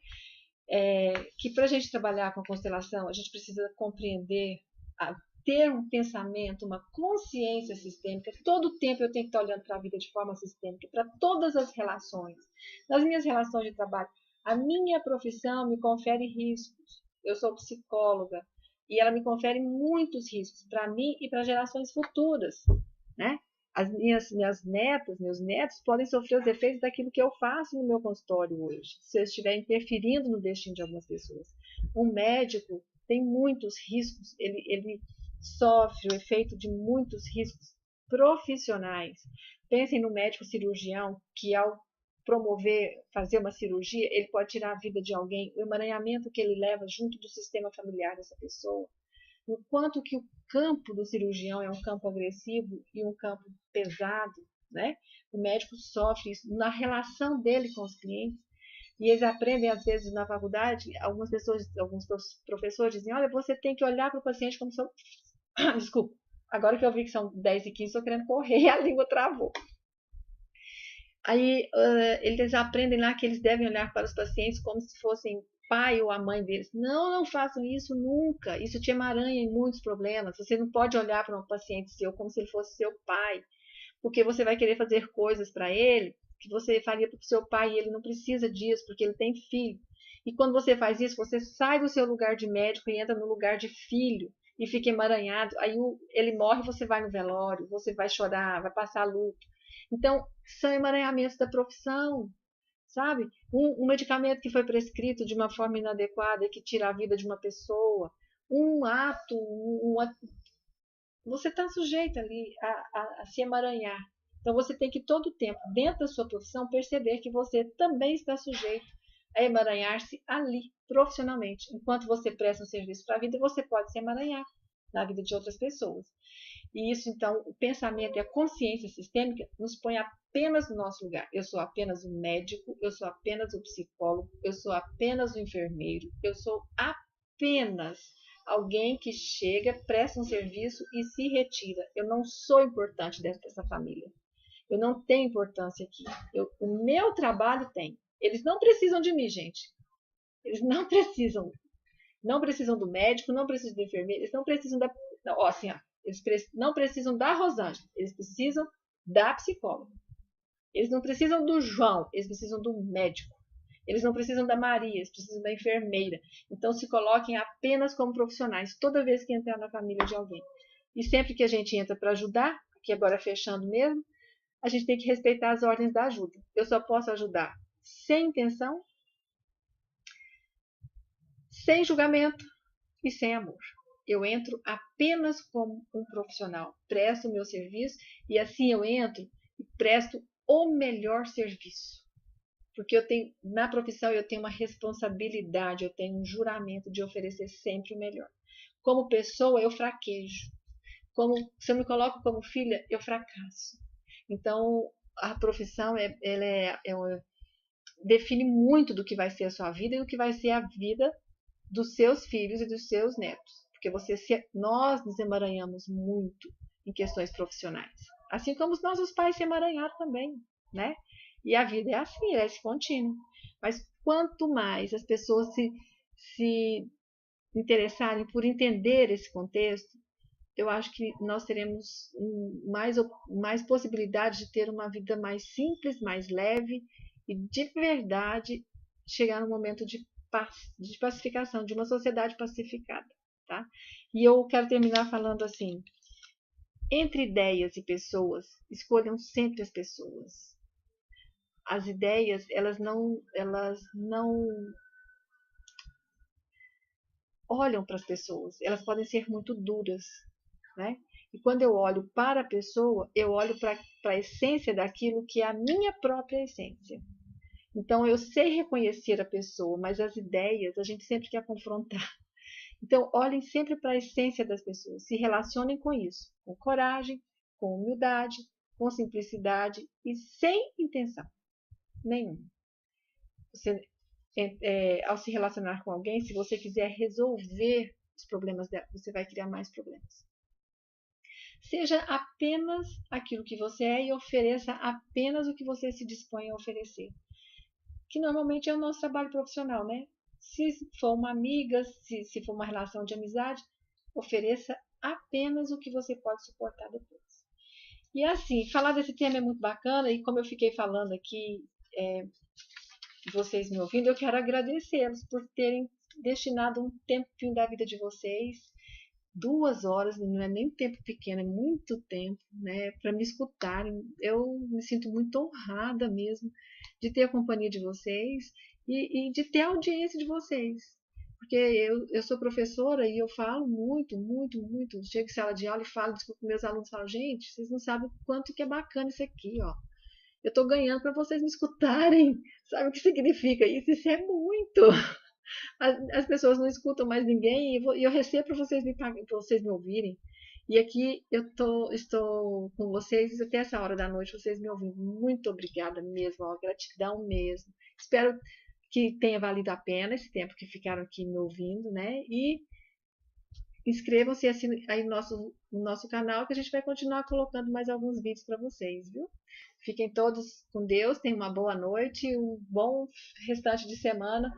Que para a gente trabalhar com a constelação, a gente precisa compreender, ter um pensamento, uma consciência sistêmica. Todo o tempo eu tenho que estar olhando para a vida de forma sistêmica, para todas as relações. Nas minhas relações de trabalho, a minha profissão me confere riscos. Eu sou psicóloga e ela me confere muitos riscos para mim e para gerações futuras, né? As minhas netas, meus netos podem sofrer os efeitos daquilo que eu faço no meu consultório hoje, se eu estiver interferindo no destino de algumas pessoas. Um médico tem muitos riscos, ele sofre o efeito de muitos riscos profissionais. Pensem no médico cirurgião que, ao promover, fazer uma cirurgia, ele pode tirar a vida de alguém, o emaranhamento que ele leva junto do sistema familiar dessa pessoa, o quanto que o campo do cirurgião é um campo agressivo e um campo pesado, né? O médico sofre isso na relação dele com os clientes. E eles aprendem, às vezes, na faculdade, algumas pessoas, alguns professores dizem, olha, você tem que olhar para o paciente como se eu... Desculpa, agora que eu vi que são 10h15, estou querendo correr e a língua travou. Aí eles aprendem lá que eles devem olhar para os pacientes como se fossem pai ou a mãe deles. Não, não façam isso nunca. Isso te emaranha em muitos problemas. Você não pode olhar para um paciente seu como se ele fosse seu pai, porque você vai querer fazer coisas para ele que você faria para o seu pai e ele não precisa disso, porque ele tem filho. E quando você faz isso, você sai do seu lugar de médico e entra no lugar de filho e fica emaranhado. Aí ele morre, você vai no velório, você vai chorar, vai passar luto. Então, são emaranhamentos da profissão, sabe? Um medicamento que foi prescrito de uma forma inadequada e que tira a vida de uma pessoa, um ato, você está sujeito ali a se emaranhar. Então, você tem que, todo o tempo, dentro da sua profissão, perceber que você também está sujeito a emaranhar-se ali, profissionalmente. Enquanto você presta um serviço para a vida, você pode se emaranhar na vida de outras pessoas. E isso, então, o pensamento e a consciência sistêmica nos põe apenas no nosso lugar. Eu sou apenas o médico, eu sou apenas o psicólogo, eu sou apenas o enfermeiro, eu sou apenas alguém que chega, presta um serviço e se retira. Eu não sou importante dentro dessa família. Eu não tenho importância aqui. O meu trabalho tem. Eles não precisam de mim, gente. Eles não precisam. Não precisam do médico, não precisam do enfermeiro, eles não precisam da... Ó, assim, ó, eles não precisam da Rosângela, eles precisam da psicóloga. Eles não precisam do João, eles precisam do médico. Eles não precisam da Maria, eles precisam da enfermeira. Então, se coloquem apenas como profissionais, toda vez que entrar na família de alguém. E sempre que a gente entra para ajudar, aqui agora fechando mesmo, a gente tem que respeitar as ordens da ajuda. Eu só posso ajudar sem intenção, sem julgamento e sem amor. Eu entro apenas como um profissional, presto o meu serviço e assim eu entro e presto o melhor serviço. Porque eu tenho, na profissão eu tenho uma responsabilidade, eu tenho um juramento de oferecer sempre o melhor. Como pessoa eu fraquejo. Se eu me coloco como filha, eu fracasso. Então a profissão define muito do que vai ser a sua vida e do que vai ser a vida dos seus filhos e dos seus netos. Porque nós nos emaranhamos muito em questões profissionais. Assim como os nossos pais se emaranharam também, né? E a vida é assim, é esse contínuo. Mas quanto mais as pessoas se interessarem por entender esse contexto, eu acho que nós teremos mais possibilidade de ter uma vida mais simples, mais leve e de verdade chegar no momento de pacificação, de uma sociedade pacificada, tá? E eu quero terminar falando assim, entre ideias e pessoas, escolham sempre as pessoas. As ideias, elas não olham para as pessoas, elas podem ser muito duras, né? E quando eu olho para a pessoa, eu olho para a essência daquilo que é a minha própria essência. Então, eu sei reconhecer a pessoa, mas as ideias a gente sempre quer confrontar. Então, olhem sempre para a essência das pessoas, se relacionem com isso, com coragem, com humildade, com simplicidade e sem intenção nenhuma. Você, ao se relacionar com alguém, se você quiser resolver os problemas dela, você vai criar mais problemas. Seja apenas aquilo que você é e ofereça apenas o que você se dispõe a oferecer. Que normalmente é o nosso trabalho profissional, né? Se for uma amiga, se for uma relação de amizade, ofereça apenas o que você pode suportar depois. E assim, falar desse tema é muito bacana e como eu fiquei falando aqui, vocês me ouvindo, eu quero agradecê-los por terem destinado um tempinho da vida de vocês, 2 horas, não é nem tempo pequeno, é muito tempo, né, para me escutarem. Eu me sinto muito honrada mesmo de ter a companhia de vocês e de ter a audiência de vocês. porque eu sou professora e eu falo muito, muito, muito. Chego em sala de aula e falo, desculpa, meus alunos falam, gente, vocês não sabem o quanto que é bacana isso aqui, ó. Eu tô ganhando para vocês me escutarem. Sabe o que significa isso? Isso é muito. As pessoas não escutam mais ninguém e eu recebo para vocês me para vocês me ouvirem. E aqui estou com vocês até essa hora da noite, vocês me ouvindo. Muito obrigada mesmo, ó, gratidão mesmo. Espero que tenha valido a pena esse tempo que ficaram aqui me ouvindo, né? E inscrevam-se e assinem aí no nosso canal que a gente vai continuar colocando mais alguns vídeos para vocês, viu? Fiquem todos com Deus, tenham uma boa noite, um bom restante de semana